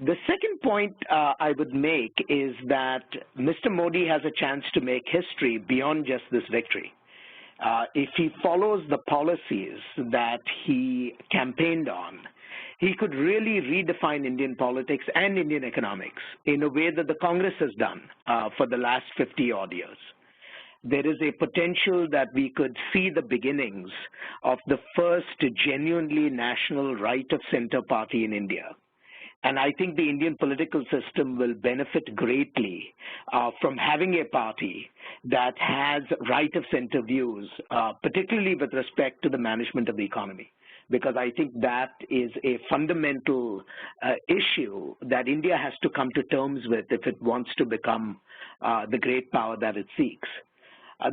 The second point I would make is that Mr. Modi has a chance to make history beyond just this victory. If he follows the policies that he campaigned on, he could really redefine Indian politics and Indian economics in a way that the Congress has done for the last 50-odd years. There is a potential that we could see the beginnings of the first genuinely national right-of-center party in India. And I think the Indian political system will benefit greatly from having a party that has right-of-center views, particularly with respect to the management of the economy, because I think that is a fundamental issue that India has to come to terms with if it wants to become the great power that it seeks.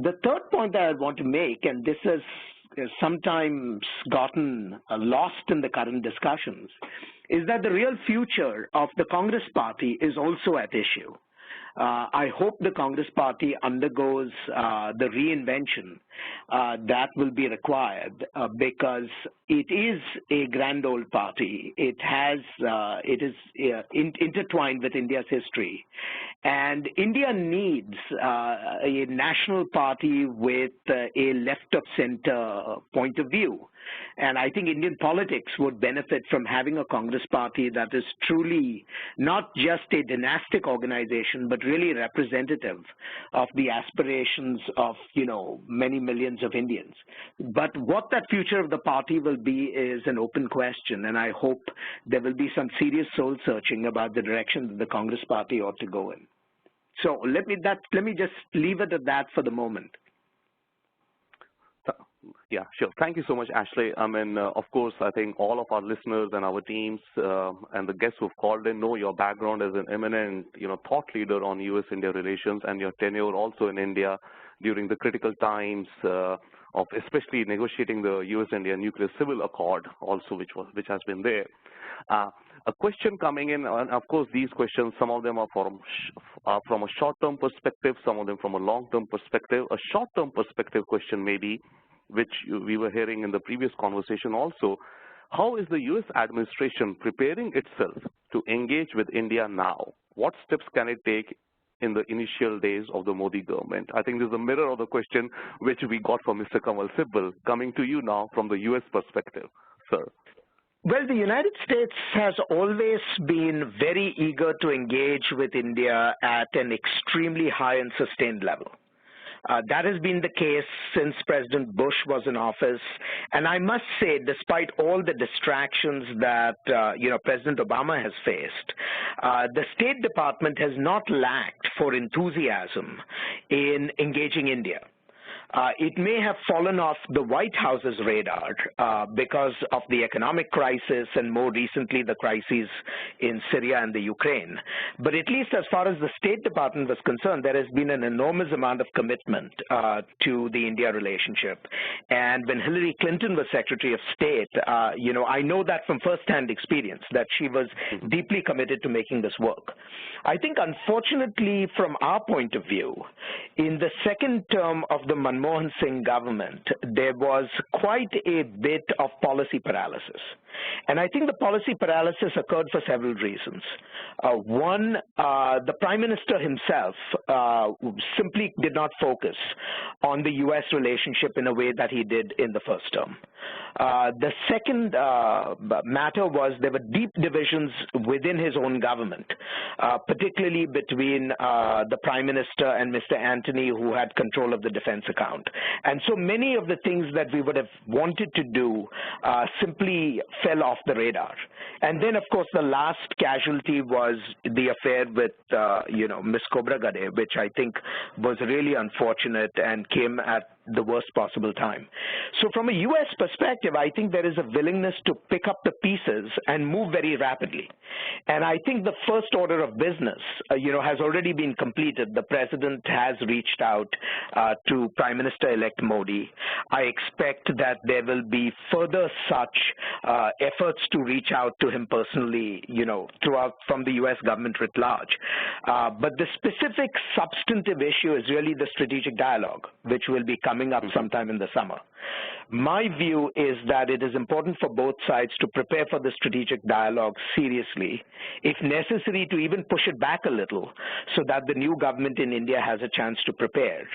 The third point that I want to make, and this has sometimes gotten lost in the current discussions, is that the real future of the Congress party is also at issue. I hope the Congress party undergoes the reinvention that will be required because it is a grand old party. It is intertwined with India's history. And India needs a national party with a left-of-center point of view. And I think Indian politics would benefit from having a Congress party that is truly not just a dynastic organization, but really representative of the aspirations of, many millions of Indians. But what that future of the party will be is an open question, and I hope there will be some serious soul-searching about the direction that the Congress party ought to go in. So let me just leave it at that for the moment. Yeah, sure. Thank you so much, Ashley. Of course, I think all of our listeners and our teams and the guests who've called in know your background as an eminent, thought leader on U.S.-India relations and your tenure also in India during the critical times of especially negotiating the U.S.-India nuclear civil accord also, which has been there. A question coming in, and of course these questions, some of them are from a short-term perspective, some of them from a long-term perspective. A short-term perspective question maybe, which we were hearing in the previous conversation also, how is the U.S. administration preparing itself to engage with India now? What steps can it take in the initial days of the Modi government? I think this is a mirror of the question which we got from Mr. Kanwal Sibal. Coming to you now from the U.S. perspective, sir. Well, the United States has always been very eager to engage with India at an extremely high and sustained level. That has been the case since President Bush was in office. And I must say, despite all the distractions that, President Obama has faced, the State Department has not lacked for enthusiasm in engaging India. It may have fallen off the White House's radar because of the economic crisis and more recently the crises in Syria and the Ukraine. But at least as far as the State Department was concerned, there has been an enormous amount of commitment to the India relationship. And when Hillary Clinton was Secretary of State, I know that from firsthand experience that she was deeply committed to making this work. I think unfortunately from our point of view, in the second term of the Manmohan Singh government, there was quite a bit of policy paralysis. And I think the policy paralysis occurred for several reasons. One, the Prime Minister himself simply did not focus on the U.S. relationship in a way that he did in the first term. The second matter was there were deep divisions within his own government, particularly between the Prime Minister and Mr. Antony, who had control of the defense account. And so many of the things that we would have wanted to do simply fell off the radar. And then, of course, the last casualty was the affair with, Ms. Khobragade, which I think was really unfortunate and came at the worst possible time. So from a U.S. perspective, I think there is a willingness to pick up the pieces and move very rapidly. And I think the first order of business, has already been completed. The President has reached out to Prime Minister-elect Modi. I expect that there will be further such efforts to reach out to him personally, throughout from the U.S. government writ large. But the specific substantive issue is really the strategic dialogue, which will be coming up sometime in the summer. My view is that it is important for both sides to prepare for the strategic dialogue seriously, if necessary to even push it back a little so that the new government in India has a chance to prepare.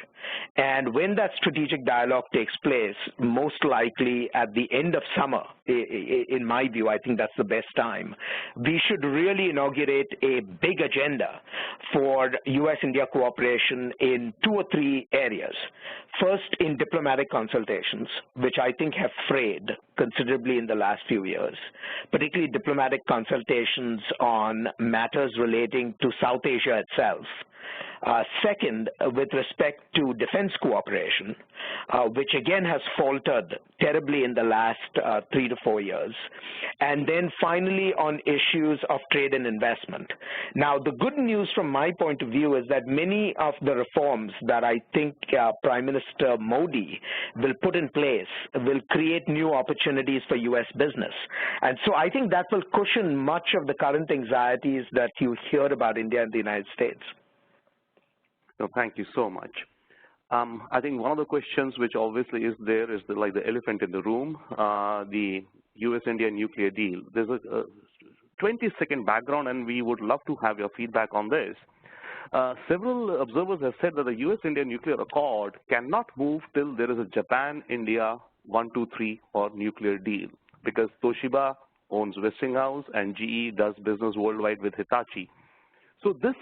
And when that strategic dialogue takes place, most likely at the end of summer, in my view, I think that's the best time, we should really inaugurate a big agenda for U.S.-India cooperation in 2 or 3 areas. First, in diplomatic consultations, which I think have frayed considerably in the last few years, particularly diplomatic consultations on matters relating to South Asia itself. Second, with respect to defense cooperation, which again has faltered terribly in the last 3 to 4 years. And then finally on issues of trade and investment. Now, the good news from my point of view is that many of the reforms that I think Prime Minister Modi will put in place will create new opportunities for U.S. business. And so I think that will cushion much of the current anxieties that you hear about India and the United States. No, thank you so much. I think one of the questions which obviously is there is like the elephant in the room, the U.S.-India nuclear deal. There's a 20-second background, and we would love to have your feedback on this. Several observers have said that the U.S.-India nuclear accord cannot move till there is a Japan-India 1, 2, 3 or nuclear deal, because Toshiba owns Westinghouse and GE does business worldwide with Hitachi. So this,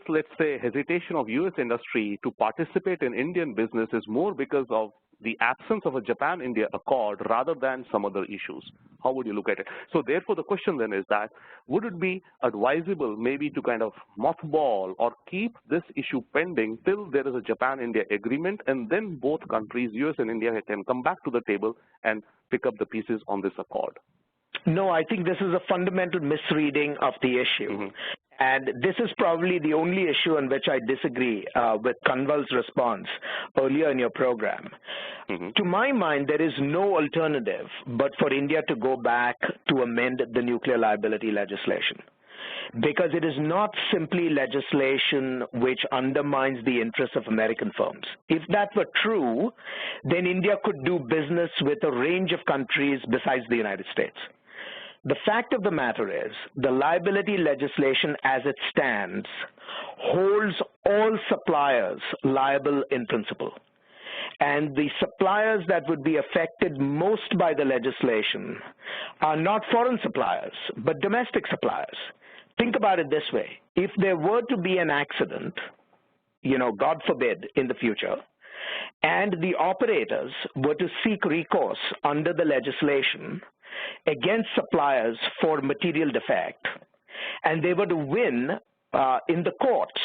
let's say, hesitation of U.S. industry to participate in Indian business is more because of the absence of a Japan-India accord rather than some other issues. How would you look at it? So therefore, the question then is that, would it be advisable maybe to kind of mothball or keep this issue pending till there is a Japan-India agreement, and then both countries, U.S. and India, can come back to the table and pick up the pieces on this accord? No, I think this is a fundamental misreading of the issue. and this is probably the only issue on which I disagree with Kanwal's response earlier in your program. To my mind, there is no alternative but for India to go back to amend the nuclear liability legislation, because it is not simply legislation which undermines the interests of American firms. If that were true, then India could do business with a range of countries besides the United States. The fact of the matter is, the liability legislation as it stands holds all suppliers liable in principle. And the suppliers that would be affected most by the legislation are not foreign suppliers, but domestic suppliers. Think about it this way. If there were to be an accident, God forbid, in the future, and the operators were to seek recourse under the legislation against suppliers for material defect, and they were to win in the courts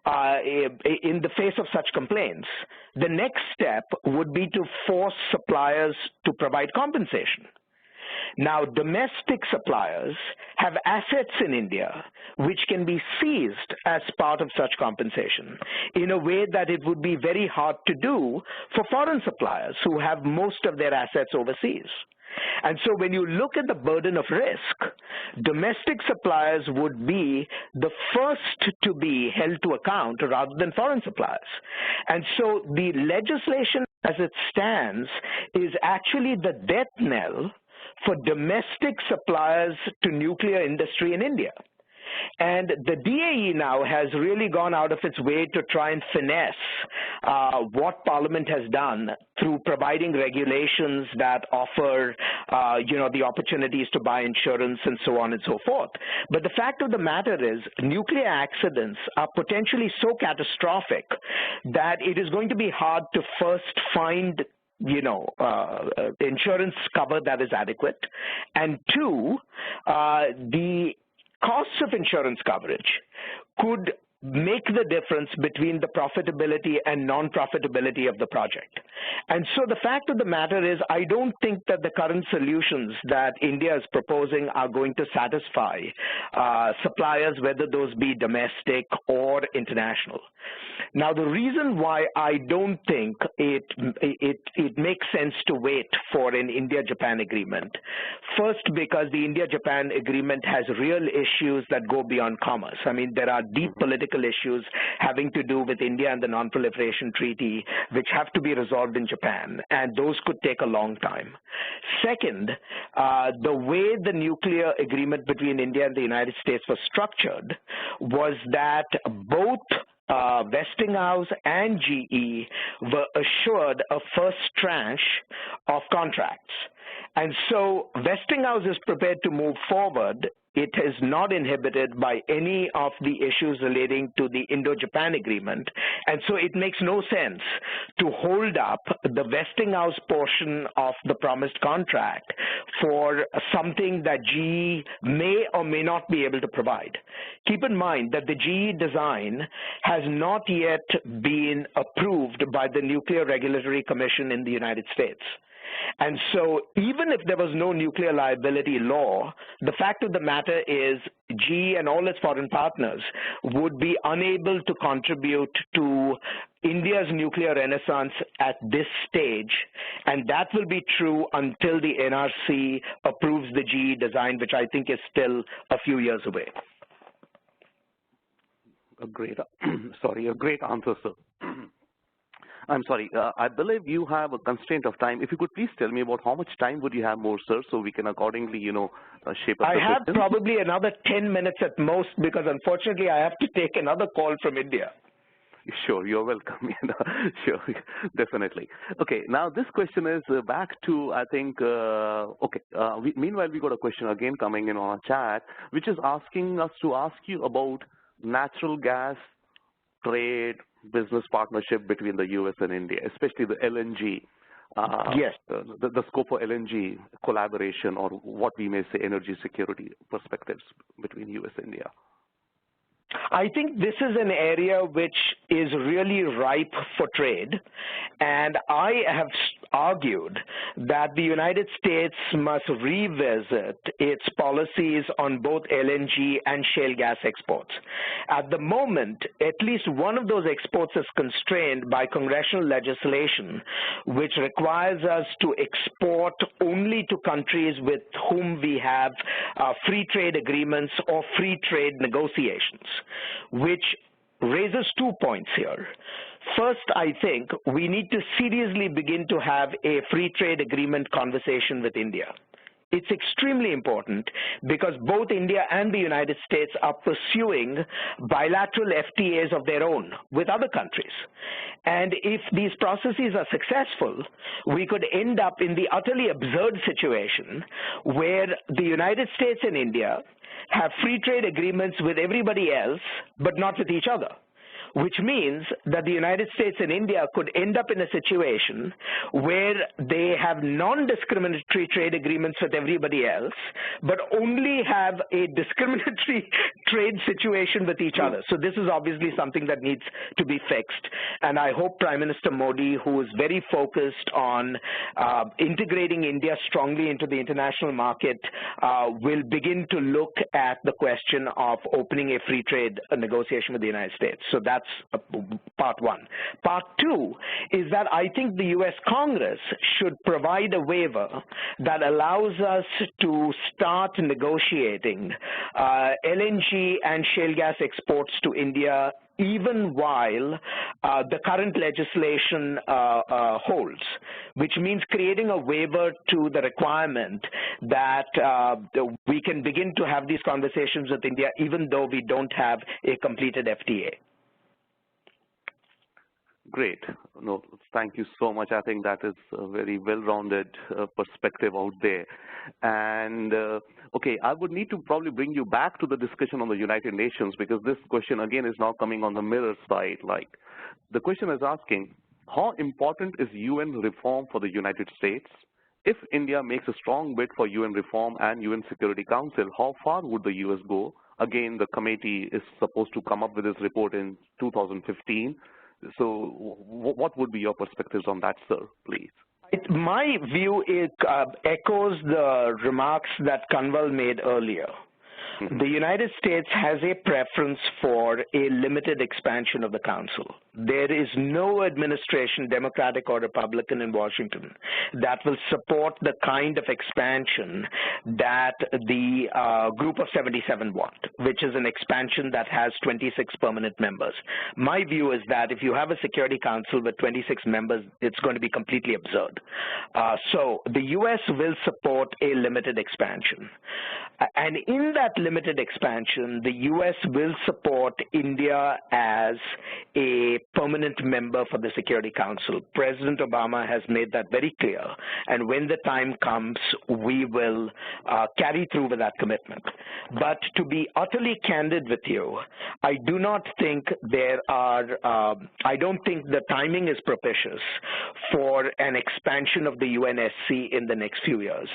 in the face of such complaints, the next step would be to force suppliers to provide compensation. Now, domestic suppliers have assets in India which can be seized as part of such compensation in a way that it would be very hard to do for foreign suppliers who have most of their assets overseas. And so when you look at the burden of risk, domestic suppliers would be the first to be held to account rather than foreign suppliers. And so the legislation as it stands is actually the death knell for domestic suppliers to nuclear industry in India. And the DAE now has really gone out of its way to try and finesse what Parliament has done through providing regulations that offer, the opportunities to buy insurance and so on and so forth. But the fact of the matter is, nuclear accidents are potentially so catastrophic that it is going to be hard to first find insurance cover that is adequate, and two, the costs of insurance coverage could make the difference between the profitability and non-profitability of the project. And so the fact of the matter is, I don't think that the current solutions that India is proposing are going to satisfy suppliers, whether those be domestic or international. Now, the reason why I don't think it makes sense to wait for an India-Japan agreement, first, because the India-Japan agreement has real issues that go beyond commerce. I mean, there are deep political issues having to do with India and the Non-Proliferation Treaty, which have to be resolved in Japan, and those could take a long time. Second, the way the nuclear agreement between India and the United States was structured was that both Westinghouse and GE were assured a first tranche of contracts. And so Westinghouse is prepared to move forward. It is not inhibited by any of the issues relating to the Indo-Japan agreement. And so it makes no sense to hold up the Westinghouse portion of the promised contract for something that GE may or may not be able to provide. Keep in mind that the GE design has not yet been approved by the Nuclear Regulatory Commission in the United States. And so even if there was no nuclear liability law, the fact of the matter is GE and all its foreign partners would be unable to contribute to India's nuclear renaissance at this stage, and that will be true until the NRC approves the GE design, which I think is still a few years away. A great answer, sir. I'm sorry, I believe you have a constraint of time. If you could please tell me about how much time would you have more, sir, so we can accordingly, shape up the I have question. probably another 10 minutes at most, because unfortunately I have to take another call from India. Sure, you're welcome. Sure, definitely. Okay, now this question is back to, I think, meanwhile, we got a question again coming in on our chat, which is asking us to ask you about natural gas trade business partnership between the U.S. and India, especially the LNG. Yes. The scope for LNG collaboration, or what we may say energy security perspectives between U.S. and India. I think this is an area which is really ripe for trade, and I have argued that the United States must revisit its policies on both LNG and shale gas exports. At the moment, at least one of those exports is constrained by congressional legislation, which requires us to export only to countries with whom we have free trade agreements or free trade negotiations, which raises 2 points here. First, I think we need to seriously begin to have a free trade agreement conversation with India. It's extremely important because both India and the United States are pursuing bilateral FTAs of their own with other countries. And if these processes are successful, we could end up in the utterly absurd situation where the United States and India have free trade agreements with everybody else, but not with each other, which means that the United States and India could end up in a situation where they have non-discriminatory trade agreements with everybody else, but only have a discriminatory trade situation with each other. So this is obviously something that needs to be fixed. And I hope Prime Minister Modi, who is very focused on integrating India strongly into the international market, will begin to look at the question of opening a free trade negotiation with the United States. So that's part one. Part two is that I think the U.S. Congress should provide a waiver that allows us to start negotiating LNG and shale gas exports to India even while the current legislation holds, which means creating a waiver to the requirement that we can begin to have these conversations with India even though we don't have a completed FTA. Great. No, thank you so much. I think that is a very well-rounded perspective out there. And okay, I would need to probably bring you back to the discussion on the United Nations, because this question again is now coming on the mirror side. Like, the question is asking, how important is UN reform for the United States? If India makes a strong bid for UN reform and UN Security Council, how far would the US go? Again, the committee is supposed to come up with this report in 2015. So what would be your perspectives on that, sir, please? My view echoes the remarks that Kanwal made earlier. The United States has a preference for a limited expansion of the Council. There is no administration, Democratic or Republican in Washington, that will support the kind of expansion that the Group of 77 want, which is an expansion that has 26 permanent members. My view is that if you have a Security Council with 26 members, it's going to be completely absurd. So the U.S. will support a limited expansion. And in that limited expansion, the U.S. will support India as a permanent member for the Security Council. President Obama has made that very clear. And when the time comes, we will carry through with that commitment. But to be utterly candid with you, I do not think I don't think the timing is propitious for an expansion of the UNSC in the next few years.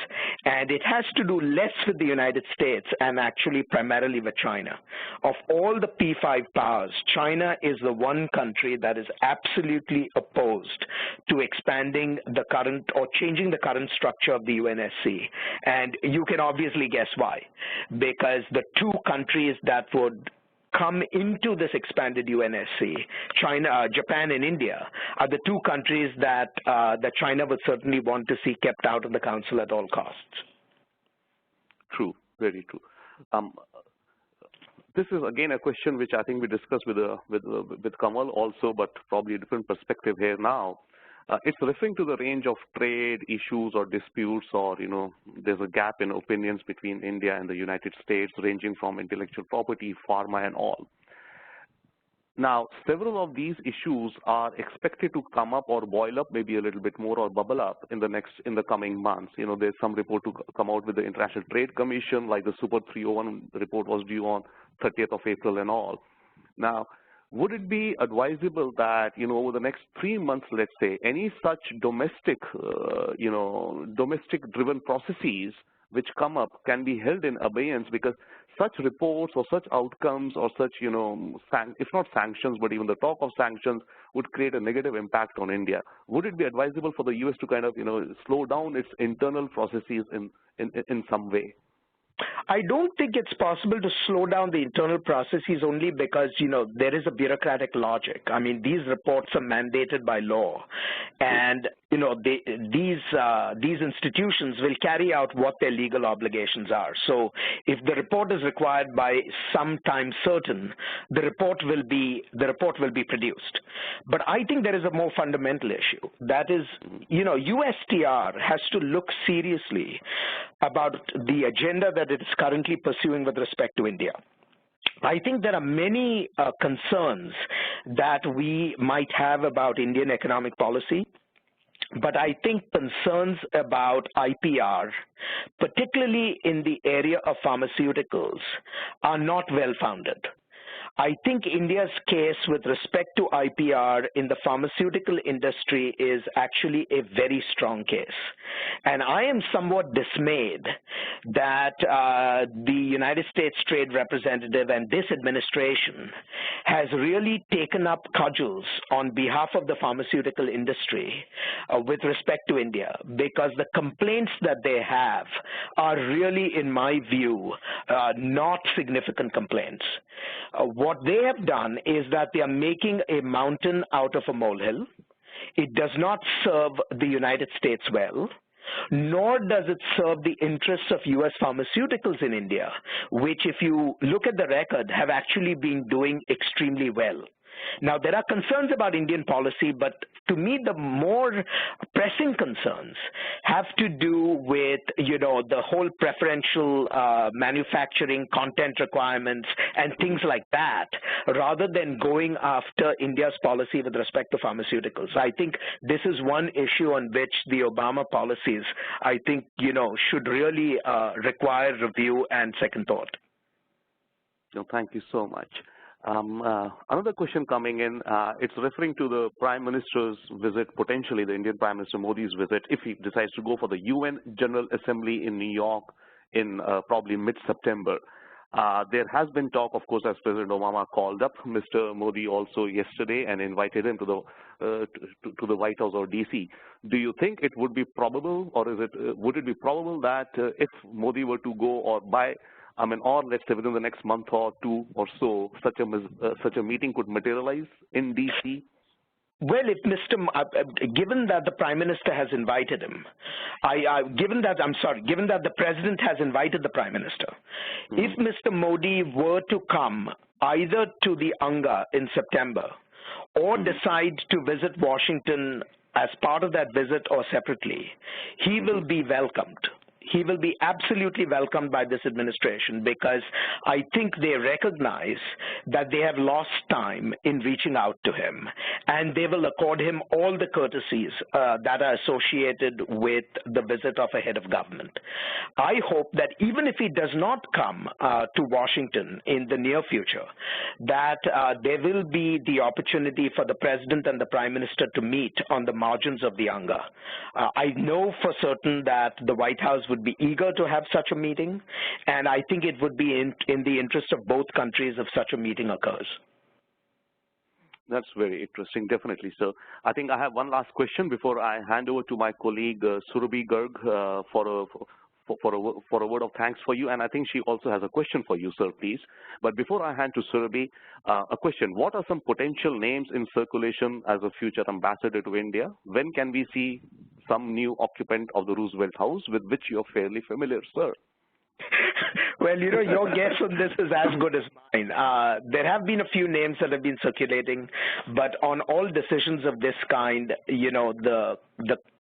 And it has to do less with the United States and actually primarily with China. Of all the P5 powers, China is the one country that is absolutely opposed to expanding the current or changing the current structure of the UNSC. And you can obviously guess why. Because the two countries that would come into this expanded UNSC, China, Japan and India, are the two countries that China would certainly want to see kept out of the Council at all costs. True, very true. This is again a question which I think we discussed with Kanwal also, but probably a different perspective here now. It's referring to the range of trade issues or disputes, or there's a gap in opinions between India and the United States, ranging from intellectual property, pharma, and all. Now, several of these issues are expected to come up or boil up maybe a little bit more or bubble up in the coming months. There's some report to come out with the International Trade Commission, like the Super 301 report was due on 30th of April and all. Now, would it be advisable that, over the next 3 months, let's say, any such domestic-driven processes which come up can be held in abeyance, because such reports or such outcomes or such, if not sanctions, but even the talk of sanctions would create a negative impact on India. Would it be advisable for the U.S. to kind of, slow down its internal processes in some way? I don't think it's possible to slow down the internal processes only because, there is a bureaucratic logic. I mean, these reports are mandated by law, and these institutions will carry out what their legal obligations are. So if the report is required by some time certain, the report will be produced. But I think there is a more fundamental issue. That is, USTR has to look seriously about the agenda that it is currently pursuing with respect to India. I think there are many concerns that we might have about Indian economic policy. But I think concerns about IPR, particularly in the area of pharmaceuticals, are not well-founded. I think India's case with respect to IPR in the pharmaceutical industry is actually a very strong case. And I am somewhat dismayed that the United States Trade Representative and this administration has really taken up cudgels on behalf of the pharmaceutical industry with respect to India, because the complaints that they have are really, in my view, not significant complaints. What they have done is that they are making a mountain out of a molehill. It does not serve the United States well, nor does it serve the interests of U.S. pharmaceuticals in India, which, if you look at the record, have actually been doing extremely well. Now, there are concerns about Indian policy, but to me, the more pressing concerns have to do with, the whole preferential manufacturing content requirements and things like that, rather than going after India's policy with respect to pharmaceuticals. I think this is one issue on which the Obama policies, I think, should really require review and second thought. No, thank you so much. Another question coming in, it's referring to the Prime Minister's visit, potentially the Indian Prime Minister Modi's visit, if he decides to go for the UN General Assembly in New York in probably mid-September. There has been talk, of course, as President Obama called up Mr. Modi also yesterday and invited him to the White House or D.C. Do you think it would be probable, or would it be probable that if Modi were to go or let's say within the next month or two or so, such a meeting could materialize in D.C.? Well, if given that the Prime Minister has invited him, given that the President has invited the Prime Minister, if Mr. Modi were to come either to the UNGA in September or decide to visit Washington as part of that visit or separately, he will be welcomed. He will be absolutely welcomed by this administration, because I think they recognize that they have lost time in reaching out to him, and they will accord him all the courtesies that are associated with the visit of a head of government. I hope that even if he does not come to Washington in the near future, that there will be the opportunity for the President and the Prime Minister to meet on the margins of the UNGA. I know for certain that the White House would be eager to have such a meeting, and I think it would be in the interest of both countries if such a meeting occurs. That's very interesting, definitely, sir. I think I have one last question before I hand over to my colleague Surabhi Garg for a word of thanks for you, and I think she also has a question for you, sir, please. But before I hand to Surabhi, a question. What are some potential names in circulation as a future ambassador to India? When can we see some new occupant of the Roosevelt House with which you're fairly familiar, sir? Well, your guess on this is as good as mine. There have been a few names that have been circulating, but on all decisions of this kind, the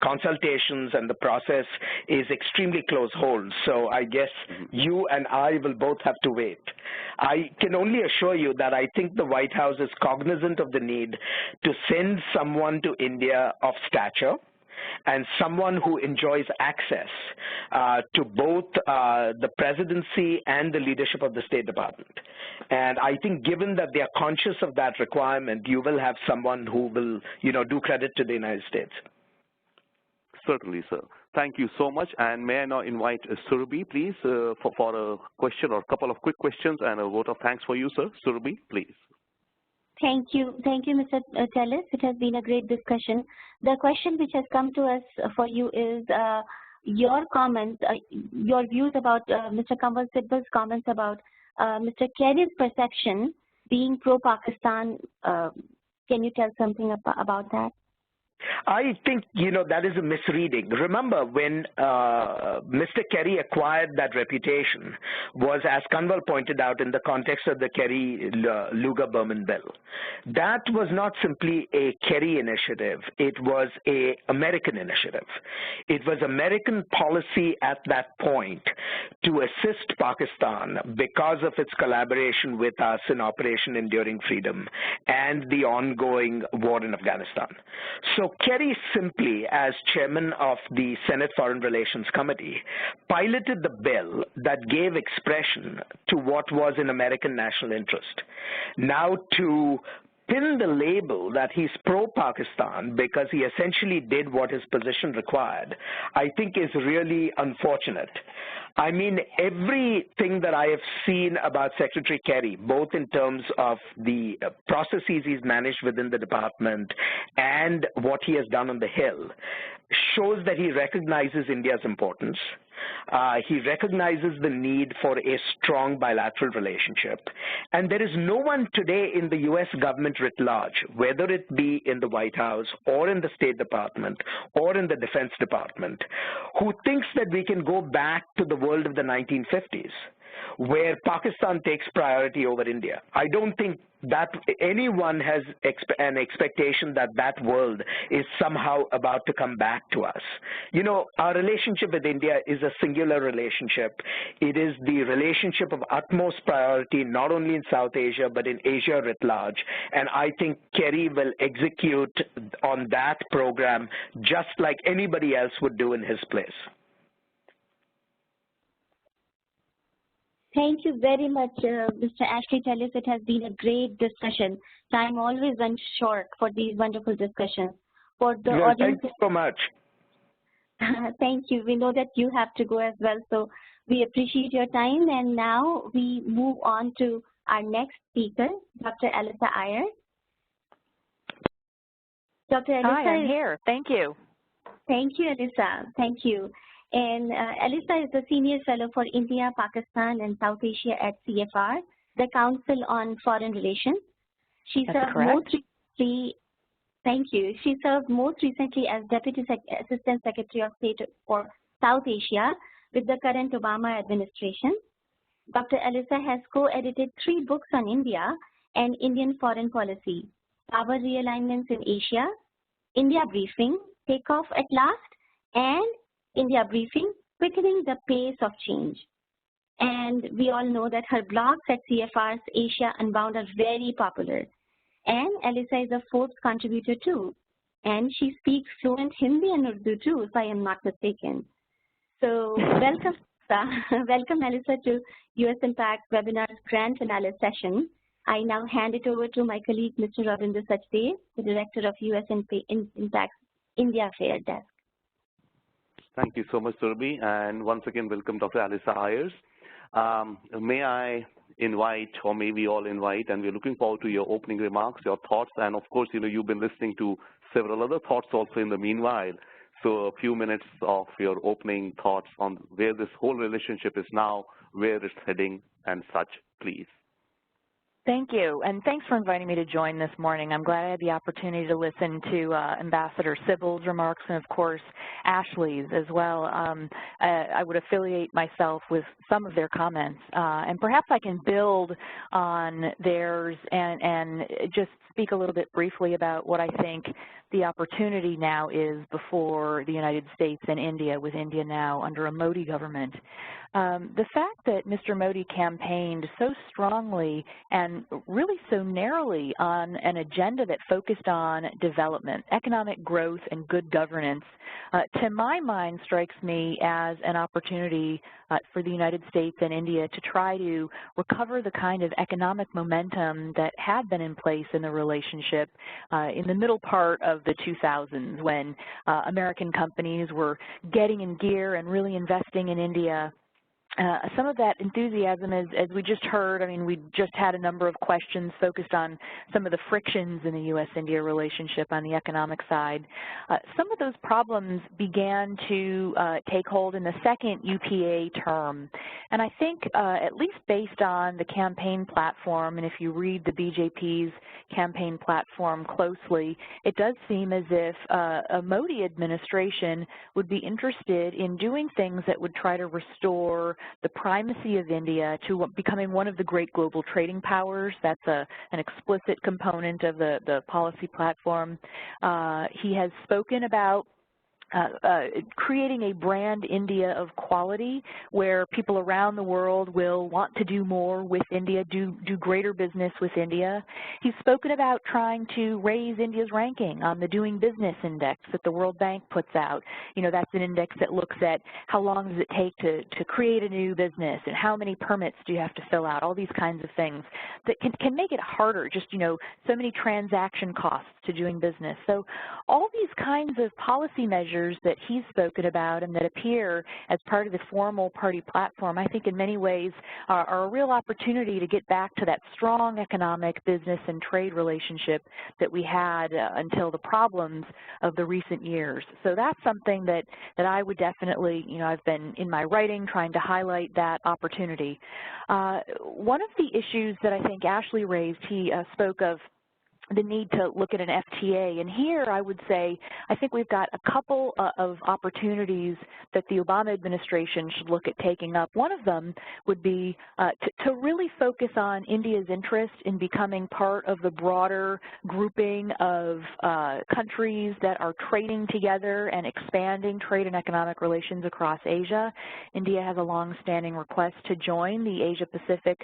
consultations and the process is extremely close hold. So I guess you and I will both have to wait. I can only assure you that I think the White House is cognizant of the need to send someone to India of stature, and someone who enjoys access to both the presidency and the leadership of the State Department. And I think given that they are conscious of that requirement, you will have someone who will, do credit to the United States. Certainly, sir. Thank you so much. And may I now invite Surabhi, please, for a question or a couple of quick questions and a vote of thanks for you, sir. Surabhi, please. Thank you, Mr. Tellis. It has been a great discussion. The question which has come to us for you is your comments, your views about Mr. Kanwal Sibal's comments about Mr. Kerry's perception being pro-Pakistan. Can you tell something about that? I think, that is a misreading. Remember, when Mr. Kerry acquired that reputation was, as Kanwal pointed out, in the context of the Kerry-Lugar-Berman bill. That was not simply a Kerry initiative. It was an American initiative. It was American policy at that point to assist Pakistan because of its collaboration with us in Operation Enduring Freedom and the ongoing war in Afghanistan. So Kerry simply, as chairman of the Senate Foreign Relations Committee, piloted the bill that gave expression to what was in American national interest. Now, to pin the label that he's pro-Pakistan because he essentially did what his position required, I think is really unfortunate. I mean, everything that I have seen about Secretary Kerry, both in terms of the processes he's managed within the department and what he has done on the Hill, shows that he recognizes India's importance. He recognizes the need for a strong bilateral relationship. And there is no one today in the U.S. government writ large, whether it be in the White House or in the State Department or in the Defense Department, who thinks that we can go back to the world of the 1950s, where Pakistan takes priority over India. I don't think that anyone has an expectation that that world is somehow about to come back to us. Our relationship with India is a singular relationship. It is the relationship of utmost priority, not only in South Asia, but in Asia writ large. And I think Kerry will execute on that program just like anybody else would do in his place. Thank you very much, Mr. Ashley Tellis. It has been a great discussion. Time always runs short for these wonderful discussions. For the audience, thank you so much. Thank you. We know that you have to go as well, so we appreciate your time. And now we move on to our next speaker, Dr. Alyssa Ayres. Dr. Alyssa, hi, I'm here. Thank you. Thank you, Alyssa. Thank you. And Alyssa is the Senior Fellow for India, Pakistan, and South Asia at CFR, the Council on Foreign Relations. She served most recently, thank you. She served most recently as Deputy Assistant Secretary of State for South Asia with the current Obama administration. Dr. Alyssa has co-edited 3 books on India and Indian foreign policy: Power Realignments in Asia, India Briefing, Takeoff at Last, and India Briefing, Quickening the Pace of Change. And we all know that her blogs at CFR's Asia Unbound are very popular. And Alyssa is a Forbes contributor too. And she speaks fluent Hindi and Urdu too, if I am not mistaken. So welcome, welcome Alyssa to USINPAC Webinar's Grand Finale session. I now hand it over to my colleague, Mr. Ravinder Sachdev, the Director of USINPAC's India Affair Desk. Thank you so much, Surabhi, and once again, welcome Dr. Alyssa Ayres. May I invite, or may we all invite, and we're looking forward to your opening remarks, your thoughts, and of course, you've been listening to several other thoughts also in the meanwhile. So a few minutes of your opening thoughts on where this whole relationship is now, where it's heading, and such, please. Thank you, and thanks for inviting me to join this morning. I'm glad I had the opportunity to listen to Ambassador Sibal's remarks and, of course, Ashley's as well. I would affiliate myself with some of their comments, and perhaps I can build on theirs and just speak a little bit briefly about what I think the opportunity now is before the United States and India, with India now under a Modi government. The fact that Mr. Modi campaigned so strongly and really so narrowly on an agenda that focused on development, economic growth, and good governance, to my mind strikes me as an opportunity for the United States and India to try to recover the kind of economic momentum that had been in place in the relationship in the middle part of of the 2000s when American companies were getting in gear and really investing in India. Some of that enthusiasm, as we just heard, I mean, we just had a number of questions focused on some of the frictions in the U.S.-India relationship on the economic side. Some of those problems began to take hold in the second UPA term. And I think, at least based on the campaign platform, and if you read the BJP's campaign platform closely, it does seem as if a Modi administration would be interested in doing things that would try to restore the primacy of India to becoming one of the great global trading powers. That's an explicit component of the policy platform. He has spoken about creating a brand India of quality where people around the world will want to do more with India, do greater business with India. He's spoken about trying to raise India's ranking on the Doing Business Index that the World Bank puts out. You know, that's an index that looks at how long does it take to create a new business and how many permits do you have to fill out, all these kinds of things that can make it harder, just, you know, so many transaction costs to doing business. So all these kinds of policy measures that he's spoken about and that appear as part of the formal party platform, I think in many ways are a real opportunity to get back to that strong economic, business, and trade relationship that we had until the problems of the recent years. So that's something that I would definitely, you know, I've been in my writing trying to highlight that opportunity. One of the issues that I think Ashley raised, he spoke of the need to look at an FTA. And here I would say I think we've got a couple of opportunities that the Obama administration should look at taking up. One of them would be to really focus on India's interest in becoming part of the broader grouping of countries that are trading together and expanding trade and economic relations across Asia. India has a long-standing request to join the Asia-Pacific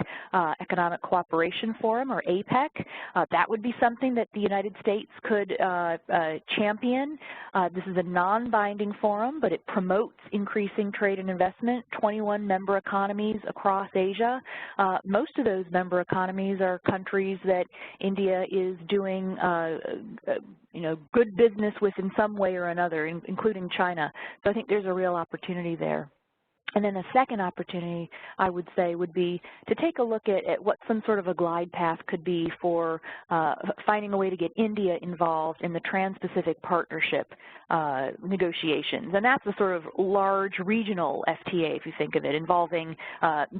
Economic Cooperation Forum, or APEC. That would be something that the United States could champion. This is a non-binding forum, but it promotes increasing trade and investment, 21 member economies across Asia. Most of those member economies are countries that India is doing you know, good business with in some way or another, including China. So I think there's a real opportunity there. And then the second opportunity, I would say, would be to take a look at what some sort of a glide path could be for finding a way to get India involved in the Trans-Pacific Partnership negotiations. And that's a sort of large regional FTA, if you think of it, involving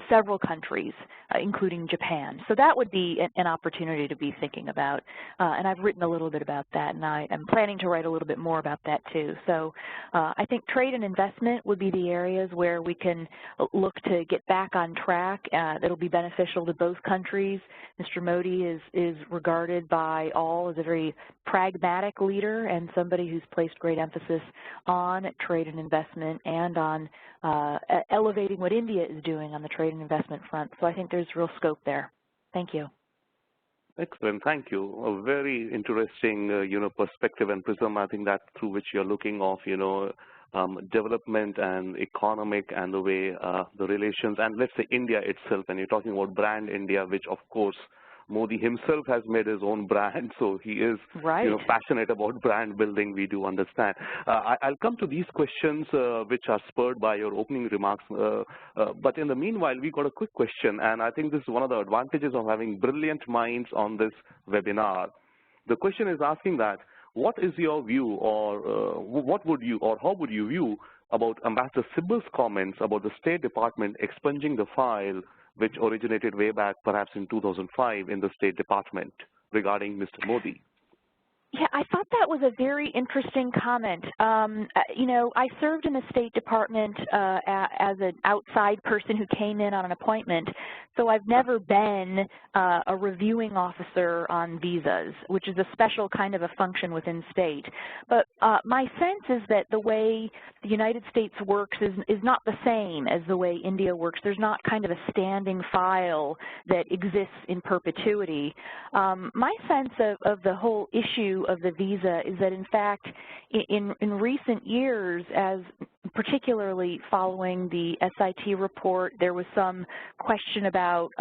several countries, including Japan. So that would be an opportunity to be thinking about. And I've written a little bit about that, and I'm planning to write a little bit more about that, too. So I think trade and investment would be the areas where we can look to get back on track. That'll be beneficial to both countries. Mr. Modi is regarded by all as a very pragmatic leader and somebody who's placed great emphasis on trade and investment and on elevating what India is doing on the trade and investment front. So I think there's real scope there. Thank you. Excellent, thank you. A very interesting, you know, perspective and prism, I think, that through which you're looking of, you know, development and economic and the way the relations, and let's say India itself, and you're talking about brand India, which of course Modi himself has made his own brand, so he is right. You know, passionate about brand building, we do understand. I'll come to these questions which are spurred by your opening remarks, but in the meanwhile, we got a quick question, and I think this is one of the advantages of having brilliant minds on this webinar. The question is asking that, what is your view, or what would you, or how would you view about Ambassador Sibal's comments about the State Department expunging the file which originated way back perhaps in 2005 in the State Department regarding Mr. Modi? Yeah, I thought that was a very interesting comment. You know, I served in the State Department as an outside person who came in on an appointment, so I've never been a reviewing officer on visas, which is a special kind of a function within state. But my sense is that the way the United States works is not the same as the way India works. There's not kind of a standing file that exists in perpetuity. My sense of the whole issue of the visa is that, in fact, in recent years, as particularly following the SIT report. There was some question about,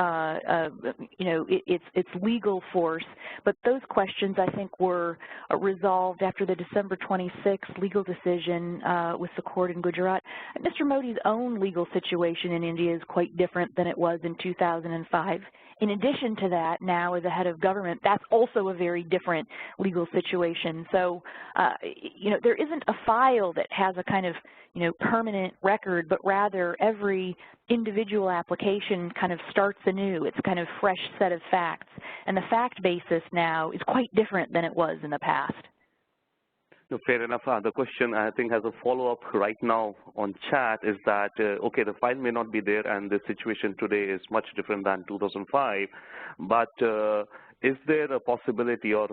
its legal force, but those questions, I think, were resolved after the December 26th legal decision with the court in Gujarat. Mr. Modi's own legal situation in India is quite different than it was in 2005. In addition to that, now as a head of government, that's also a very different legal situation. So, there isn't a file that has a kind of, permanent record, but rather every individual application kind of starts anew. It's a kind of fresh set of facts. And the fact basis now is quite different than it was in the past. No, fair enough. The question, I think, has a follow-up right now on chat is that, okay, the file may not be there and the situation today is much different than 2005, but is there a possibility or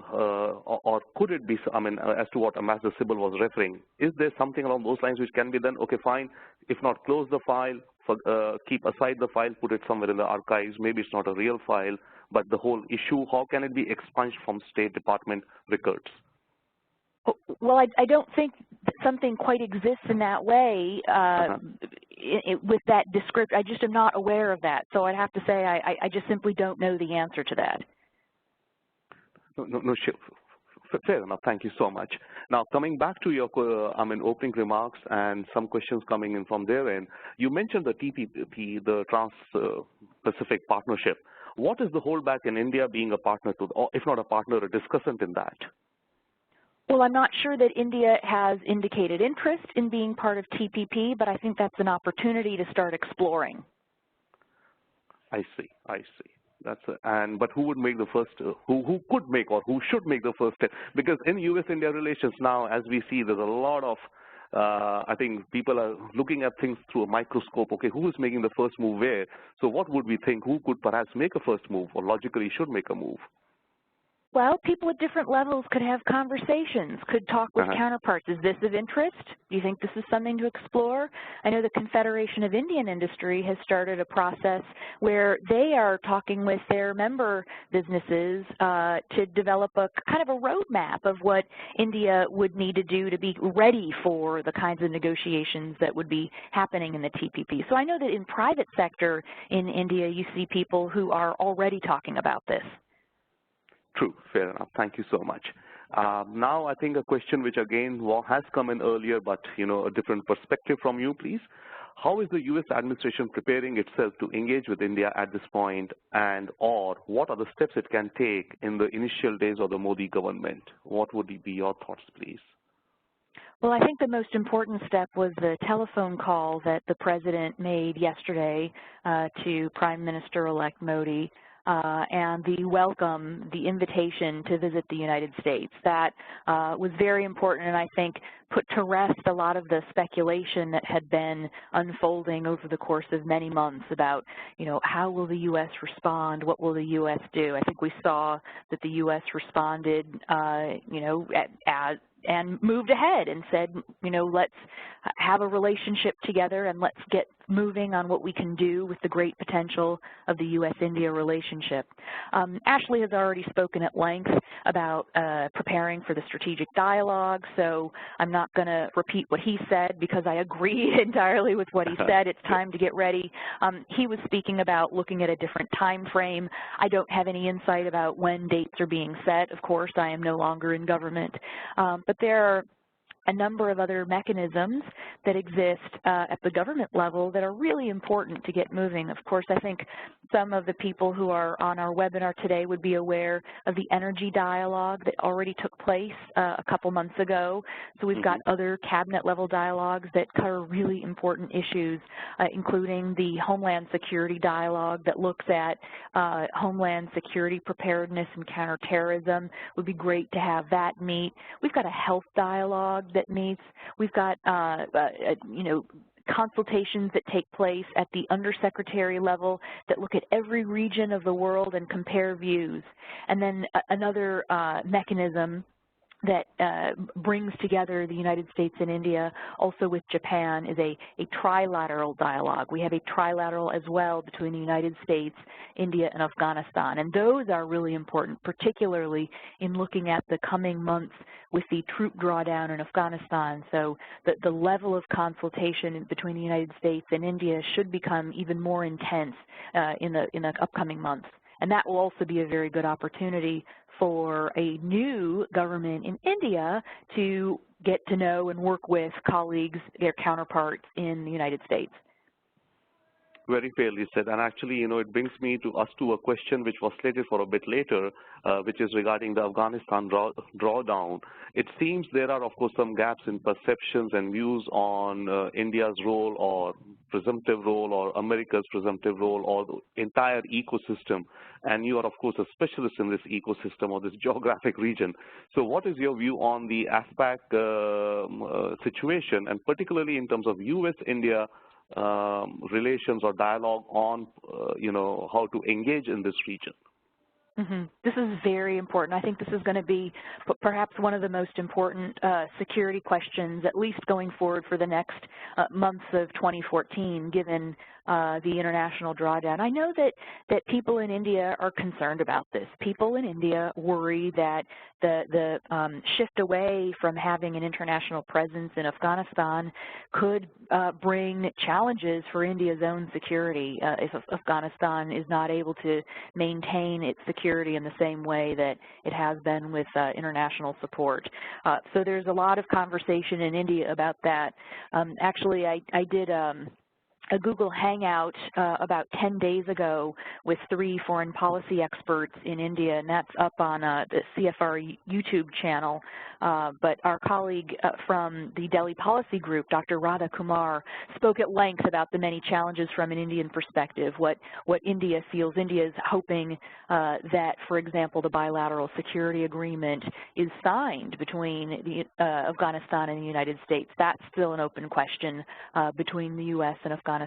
could it be, as to what Ambassador Sibal was referring, is there something along those lines which can be done? Okay, fine, if not close the file, keep aside the file, put it somewhere in the archives, maybe it's not a real file, but the whole issue, how can it be expunged from State Department records? Well, I don't think something quite exists in that way with that description. I just am not aware of that. So I'd have to say I just simply don't know the answer to that. No, sure. Fair enough. Thank you so much. Now, coming back to your opening remarks and some questions coming in from their end, you mentioned the TPP, the Trans-Pacific Partnership. What is the holdback in India being a partner to, or if not a partner, a discussant in that? Well, I'm not sure that India has indicated interest in being part of TPP, but I think that's an opportunity to start exploring. I see. But who would make the first? Who could make or who should make the first step? Because in U.S.-India relations now, as we see, there's a lot of I think people are looking at things through a microscope. Okay, who is making the first move where? So what would we think? Who could perhaps make a first move or logically should make a move? Well, people at different levels could have conversations, could talk with counterparts. Is this of interest? Do you think this is something to explore? I know the Confederation of Indian Industry has started a process where they are talking with their member businesses to develop a kind of a roadmap of what India would need to do to be ready for the kinds of negotiations that would be happening in the TPP. So I know that in private sector in India, you see people who are already talking about this. True, fair enough. Thank you so much. Now I think a question which again has come in earlier, but a different perspective from you, please. How is the U.S. administration preparing itself to engage with India at this point, or what are the steps it can take in the initial days of the Modi government? What would be your thoughts, please? Well, I think the most important step was the telephone call that the President made yesterday to Prime Minister-elect Modi, and the invitation to visit the United States. That was very important, and I think put to rest a lot of the speculation that had been unfolding over the course of many months about, how will the U.S. respond? What will the U.S. do? I think we saw that the U.S. responded, and moved ahead and said, let's have a relationship together and let's get moving on what we can do with the great potential of the U.S.-India relationship. Ashley has already spoken at length about preparing for the strategic dialogue, so I'm not going to repeat what he said because I agree entirely with what he said. It's time to get ready. He was speaking about looking at a different time frame. I don't have any insight about when dates are being set. Of course, I am no longer in government. But there are a number of other mechanisms that exist at the government level that are really important to get moving. Of course, I think some of the people who are on our webinar today would be aware of the energy dialogue that already took place a couple months ago. So we've got other cabinet level dialogues that cover really important issues, including the Homeland Security dialogue that looks at Homeland Security preparedness and counterterrorism. It would be great to have that meet. We've got a health dialogue that meets. We've got, consultations that take place at the undersecretary level that look at every region of the world and compare views. And then another mechanism that brings together the United States and India, also with Japan, is a trilateral dialogue. We have a trilateral as well between the United States, India, and Afghanistan. And those are really important, particularly in looking at the coming months with the troop drawdown in Afghanistan. So the level of consultation between the United States and India should become even more intense in the upcoming months. And that will also be a very good opportunity for a new government in India to get to know and work with colleagues, their counterparts in the United States. Very fairly said. And actually, it brings me to a question which was slated for a bit later, which is regarding the Afghanistan drawdown. It seems there are, of course, some gaps in perceptions and views on India's role or presumptive role or America's presumptive role or the entire ecosystem. And you are, of course, a specialist in this ecosystem or this geographic region. So what is your view on the ASPAC situation, and particularly in terms of U.S.-India relations or dialogue on, how to engage in this region? This is very important. I think this is going to be perhaps one of the most important security questions, at least going forward for the next months of 2014, given the international drawdown. I know that people in India are concerned about this. People in India worry that the shift away from having an international presence in Afghanistan could bring challenges for India's own security if Afghanistan is not able to maintain its security in the same way that it has been with international support. So there's a lot of conversation in India about that. Actually, I did a Google Hangout about 10 days ago with 3 foreign policy experts in India, and that's up on the CFR YouTube channel. But our colleague from the Delhi Policy Group, Dr. Radha Kumar, spoke at length about the many challenges from an Indian perspective, what India feels. India is hoping that, for example, the bilateral security agreement is signed between Afghanistan and the United States. That's still an open question between the U.S. and Afghanistan.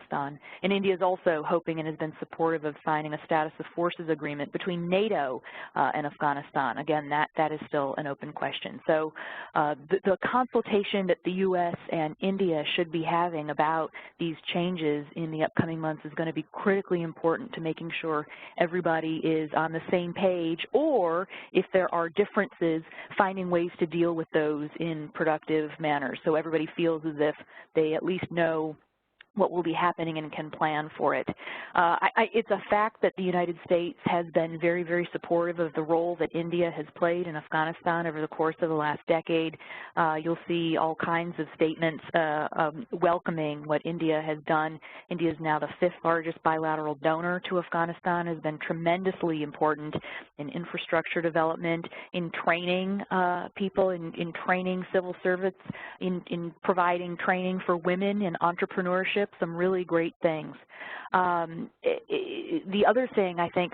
And India is also hoping and has been supportive of signing a status of forces agreement between NATO and Afghanistan. Again, that is still an open question. So the consultation that the U.S. and India should be having about these changes in the upcoming months is going to be critically important to making sure everybody is on the same page, or if there are differences, finding ways to deal with those in productive manners so everybody feels as if they at least know what will be happening and can plan for it. It's a fact that the United States has been very, very supportive of the role that India has played in Afghanistan over the course of the last decade. You'll see all kinds of statements welcoming what India has done. India is now the 5th largest bilateral donor to Afghanistan, has been tremendously important in infrastructure development, in training people, in training civil servants, in providing training for women in entrepreneurship, some really great things. The other thing I think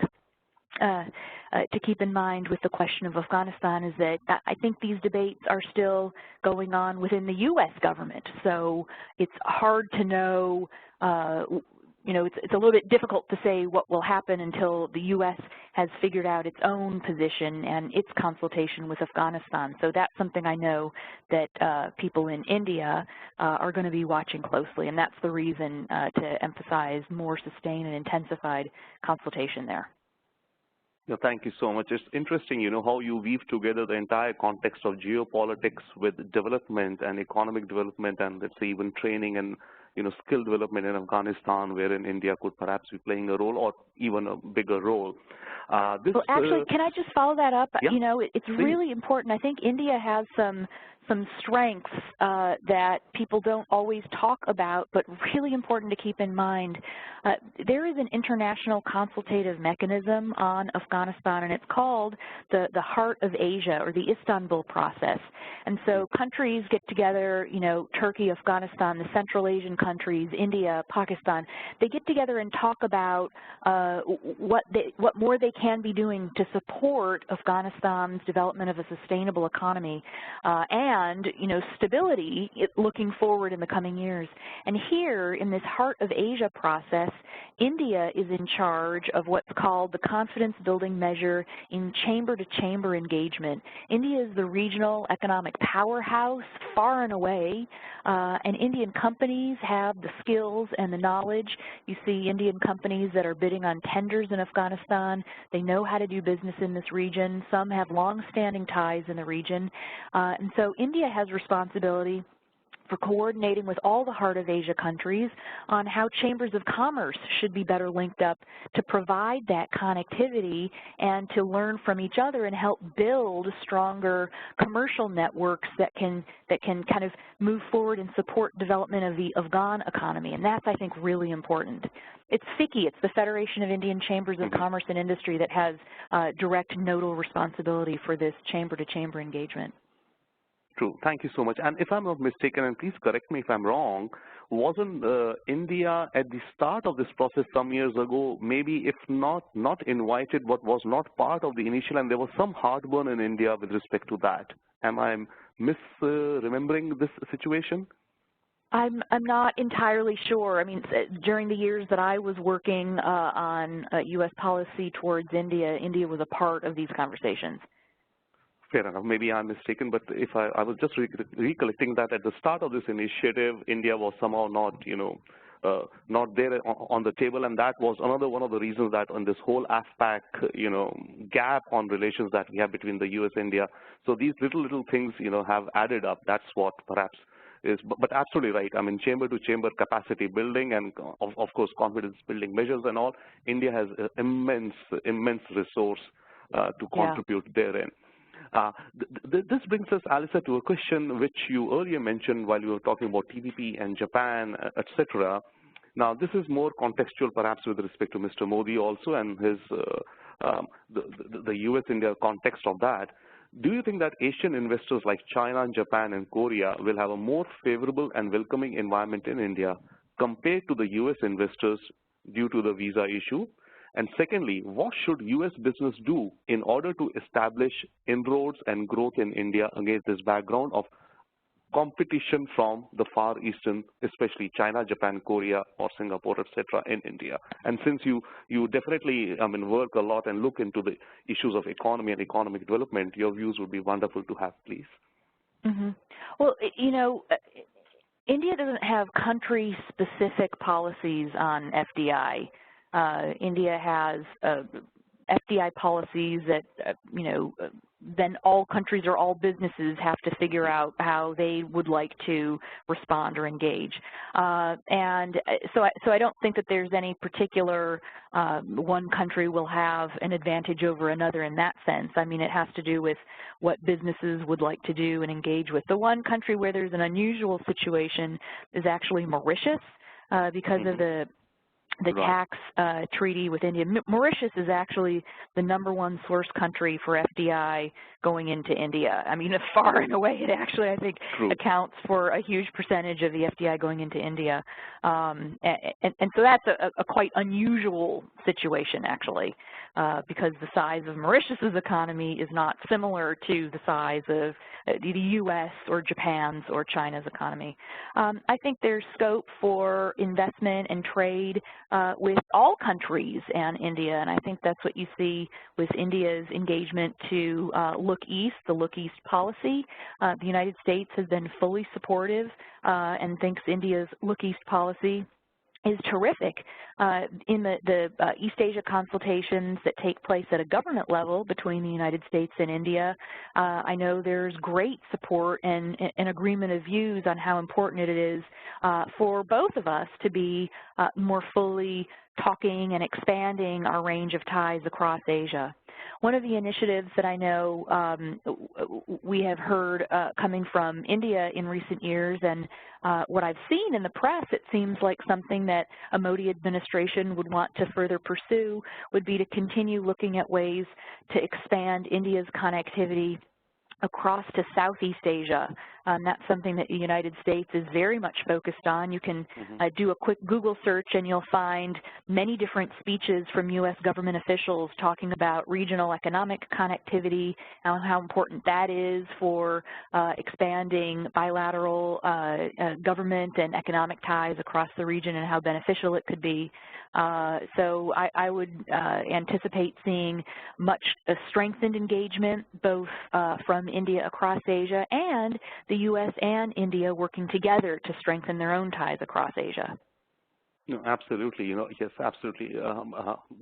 to keep in mind with the question of Afghanistan is that I think these debates are still going on within the U.S. government. So it's hard to know, it's a little bit difficult to say what will happen until the U.S. has figured out its own position and its consultation with Afghanistan. So that's something I know that people in India are going to be watching closely, and that's the reason to emphasize more sustained and intensified consultation there. Yeah, thank you so much. It's interesting, how you weave together the entire context of geopolitics with development and economic development and, let's say, even training and skill development in Afghanistan, wherein India could perhaps be playing a role or even a bigger role. Well, actually, can I just follow that up? Yeah, it's really important. I think India has some strengths that people don't always talk about, but really important to keep in mind. There is an international consultative mechanism on Afghanistan, and it's called the Heart of Asia, or the Istanbul process. And so countries get together, Turkey, Afghanistan, the Central Asian countries, India, Pakistan, they get together and talk about what more they can be doing to support Afghanistan's development of a sustainable economy, and and, you know, stability looking forward in the coming years. And here in this Heart of Asia process, India is in charge of what's called the confidence building measure in chamber-to-chamber engagement. India is the regional economic powerhouse far and away, and Indian companies have the skills and the knowledge. You see Indian companies that are bidding on tenders in Afghanistan. They know how to do business in this region. Some have long-standing ties in the region. And so India has responsibility for coordinating with all the Heart of Asia countries on how chambers of commerce should be better linked up to provide that connectivity and to learn from each other and help build stronger commercial networks that can kind of move forward and support development of the Afghan economy. And that's, I think, really important. It's FICCI, it's the Federation of Indian Chambers of Commerce and Industry, that has direct nodal responsibility for this chamber-to-chamber engagement. True. Thank you so much. And if I'm not mistaken, and please correct me if I'm wrong, wasn't India at the start of this process some years ago, maybe if not invited, but was not part of the initial, and there was some heartburn in India with respect to that? Am I misremembering this situation? I'm not entirely sure. I mean, during the years that I was working on U.S. policy towards India, India was a part of these conversations. Fair enough. Maybe I'm mistaken, but if I was just recollecting that at the start of this initiative, India was somehow not, you know, not there on the table, and that was another one of the reasons that on this whole ASPAC, you know, gap on relations that we have between the U.S. and India. So these little things, you know, have added up. That's what perhaps is, but absolutely right. I mean, chamber-to-chamber capacity building and, of course, confidence building measures and all. India has immense resource to contribute therein. This brings us, Alyssa, to a question which you earlier mentioned while you were talking about TPP and Japan, etc. Now, this is more contextual, perhaps, with respect to Mr. Modi also and his the U.S.-India context of that. Do you think that Asian investors like China, Japan, and Korea will have a more favorable and welcoming environment in India compared to the U.S. investors due to the visa issue? And secondly, what should U.S. business do in order to establish inroads and growth in India against this background of competition from the Far Eastern, especially China, Japan, Korea, or Singapore, etc., in India? And since you definitely, I mean, work a lot and look into the issues of economy and economic development, your views would be wonderful to have, please. Mm-hmm. Well, you know, India doesn't have country-specific policies on FDI. India has FDI policies that, you know, then all countries or all businesses have to figure out how they would like to respond or engage. And so I don't think that there's any particular one country will have an advantage over another in that sense. I mean, it has to do with what businesses would like to do and engage with. The one country where there's an unusual situation is actually Mauritius because of the tax treaty with India. Mauritius is actually the #1 source country for FDI going into India. I mean, far and away, it actually, I think, accounts for a huge percentage of the FDI going into India. And so that's a quite unusual situation, actually, because the size of Mauritius's economy is not similar to the size of the U.S. or Japan's or China's economy. I think there's scope for investment and trade with all countries and India, and I think that's what you see with India's engagement to look east, the look east policy. The United States has been fully supportive and thinks India's look east policy is terrific. In the East Asia consultations that take place at a government level between the United States and India, I know there's great support and an agreement of views on how important it is for both of us to be more fully talking and expanding our range of ties across Asia. One of the initiatives that I know we have heard coming from India in recent years, and what I've seen in the press, it seems like something that a Modi administration would want to further pursue would be to continue looking at ways to expand India's connectivity across to Southeast Asia. That's something that the United States is very much focused on. You can do a quick Google search and you'll find many different speeches from U.S. government officials talking about regional economic connectivity and how important that is for expanding bilateral government and economic ties across the region and how beneficial it could be. So I would anticipate seeing much strengthened engagement both from India across Asia and the U.S. and India working together to strengthen their own ties across Asia. No, absolutely. Yes, absolutely.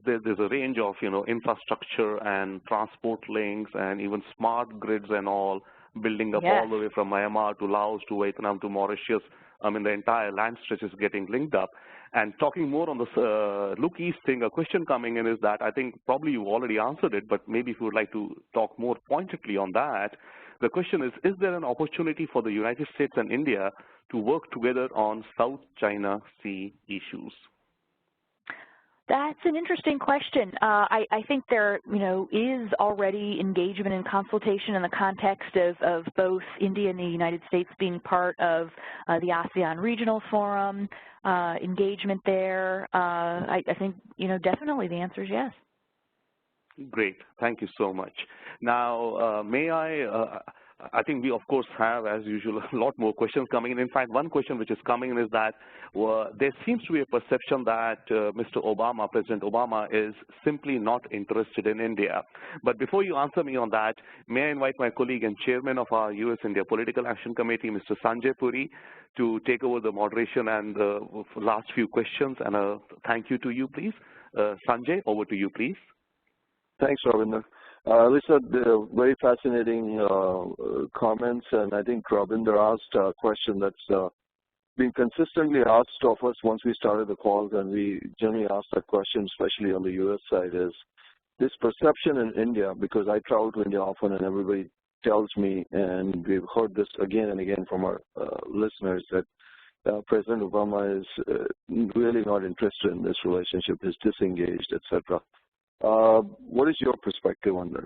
There's a range of, infrastructure and transport links and even smart grids and all building up all the way from Myanmar to Laos to Vietnam to Mauritius. I mean, the entire land stretch is getting linked up. And talking more on the Look East thing, a question coming in is that I think probably you already answered it, but maybe if you would like to talk more pointedly on that, the question is there an opportunity for the United States and India to work together on South China Sea issues? That's an interesting question. I think there, is already engagement and consultation in the context of both India and the United States being part of the ASEAN Regional Forum, engagement there. I think, definitely the answer is yes. Great. Thank you so much. Now, I think we, of course, have, as usual, a lot more questions coming in. In fact, one question which is coming in is that there seems to be a perception that President Obama is simply not interested in India. But before you answer me on that, may I invite my colleague and chairman of our U.S.-India Political Action Committee, Mr. Sanjay Puri, to take over the moderation and the last few questions. And a thank you to you, please. Sanjay, over to you, please. Thanks, Ravinder. Alyssa, very fascinating comments, and I think Ravinder asked a question that's been consistently asked of us once we started the calls, and we generally ask that question, especially on the U.S. side, is this perception in India, because I travel to India often and everybody tells me, and we've heard this again and again from our listeners, that President Obama is really not interested in this relationship, is disengaged, etc. What is your perspective on this?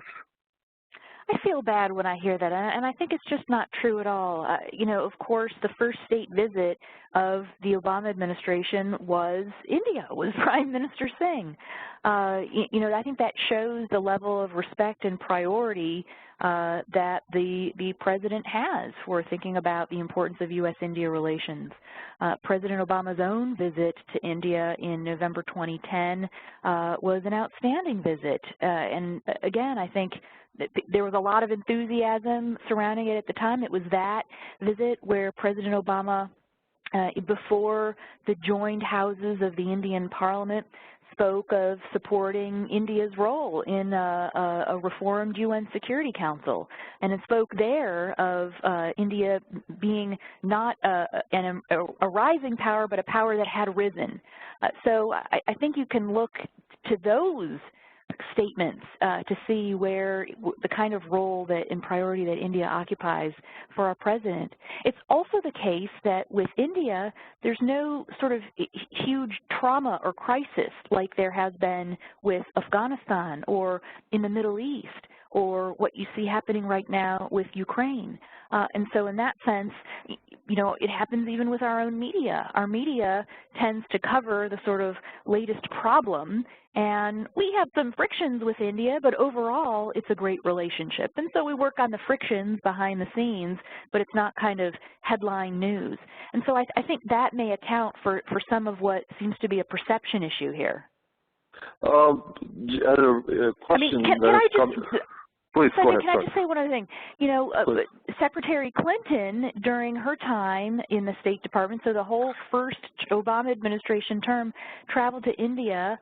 I feel bad when I hear that, and I think it's just not true at all. Of course, the first state visit of the Obama administration was India, was Prime Minister Singh. I think that shows the level of respect and priority that the president has for thinking about the importance of U.S.-India relations. President Obama's own visit to India in November 2010 was an outstanding visit. And again, I think there was a lot of enthusiasm surrounding it at the time. It was that visit where President Obama, before the joined houses of the Indian Parliament, spoke of supporting India's role in a reformed UN Security Council, and it spoke there of India being not a rising power, but a power that had risen. So I think you can look to those statements to see where the kind of role that and priority that India occupies for our president. It's also the case that with India, there's no sort of huge trauma or crisis like there has been with Afghanistan or in the Middle East or what you see happening right now with Ukraine. And so in that sense, it happens even with our own media. Our media tends to cover the sort of latest problem, and we have some frictions with India, but overall it's a great relationship. And so we work on the frictions behind the scenes, but it's not kind of headline news. And so I think that may account for some of what seems to be a perception issue here. Question. Can I just... Please, go ahead. Can I just say one other thing? Secretary Clinton, during her time in the State Department, so the whole first Obama administration term, traveled to India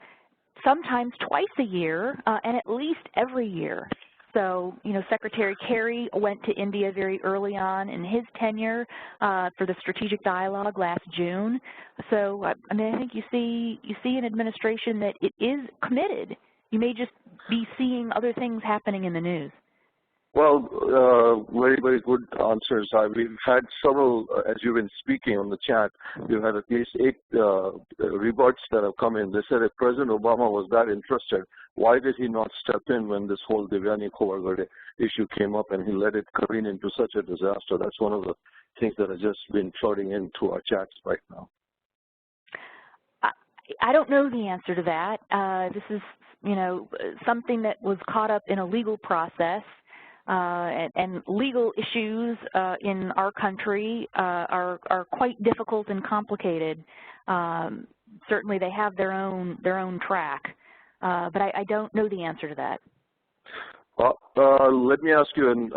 sometimes twice a year and at least every year. So, Secretary Kerry went to India very early on in his tenure for the strategic dialogue last June. So, I think you see an administration that it is committed. You may just be seeing other things happening in the news. Well, very, very good answers. We've had several, as you've been speaking on the chat, we've had at least 8 rebuts that have come in. They said if President Obama was that interested, why did he not step in when this whole Divyani Kovargade issue came up and he let it careen into such a disaster? That's one of the things that have just been floating into our chats right now. I don't know the answer to that. This is, you know, something that was caught up in a legal process. And legal issues in our country are quite difficult and complicated. Certainly, they have their own track, but I don't know the answer to that. Well, let me ask you, and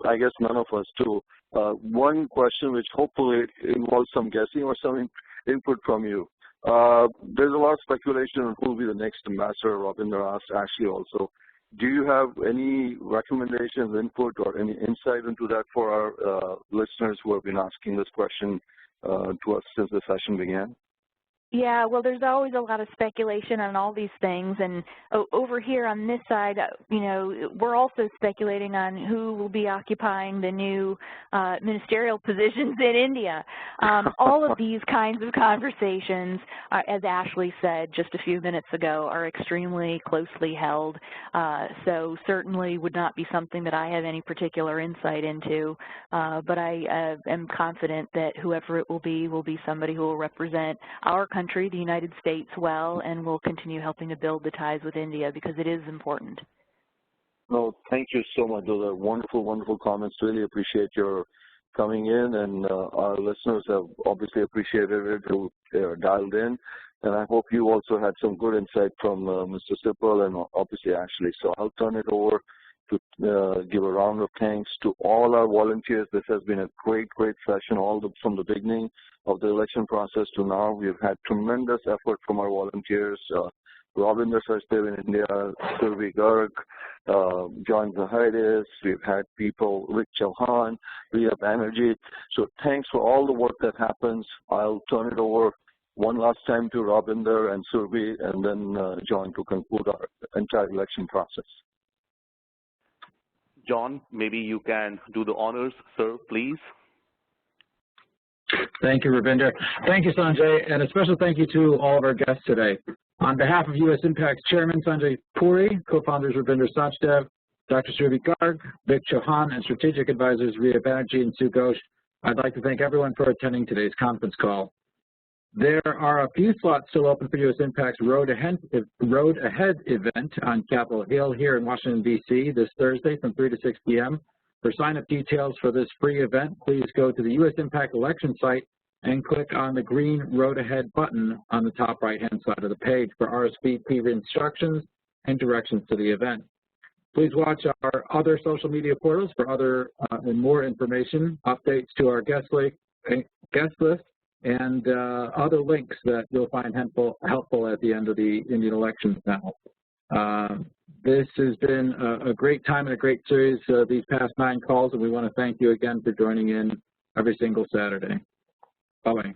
I guess none of us do. One question which hopefully involves some guessing or some input from you. There's a lot of speculation on who will be the next ambassador. Rabinder asked Ashley also. Do you have any recommendations, input, or any insight into that for our listeners who have been asking this question to us since the session began? Yeah, well, there's always a lot of speculation on all these things, and over here on this side, you know, we're also speculating on who will be occupying the new ministerial positions in India. All of these kinds of conversations, as Ashley said just a few minutes ago, are extremely closely held, so certainly would not be something that I have any particular insight into, but I am confident that whoever it will be somebody who will represent our country, the United States, well, and will continue helping to build the ties with India because it is important. No, thank you so much. Those are wonderful, wonderful comments. Really appreciate your coming in, and our listeners have obviously appreciated it who dialed in. And I hope you also had some good insight from Mr. Sibal and obviously Ashley. So I'll turn it over to give a round of thanks to all our volunteers. This has been a great, great session from the beginning of the election process to now. We've had tremendous effort from our volunteers. Rabinder Sachdev in India, Survi Garg, John Ayres. We've had people, Rick Chauhan, Riya Banerjee. So thanks for all the work that happens. I'll turn it over one last time to Rabinder and Survi, and then John to conclude our entire election process. John, maybe you can do the honors, sir, please. Thank you, Rabinder. Thank you, Sanjay, and a special thank you to all of our guests today. On behalf of USINPAC's Chairman Sanjay Puri, co-founders Rabinder Sachdev, Dr. Survi Garg, Vic Chauhan, and strategic advisors Riya Banerjee and Sue Ghosh, I'd like to thank everyone for attending today's conference call. There are a few slots still open for USINPAC's Road Ahead event on Capitol Hill here in Washington, D.C. this Thursday from 3 to 6 p.m. For sign-up details for this free event, please go to the USINPAC election site and click on the green Road Ahead button on the top right-hand side of the page for RSVP instructions and directions to the event. Please watch our other social media portals for other and more information, updates to our guest list, and other links that you'll find helpful at the end of the Indian elections panel. This has been a great time and a great series these past 9 calls, and we want to thank you again for joining in every single Saturday. Bye-bye.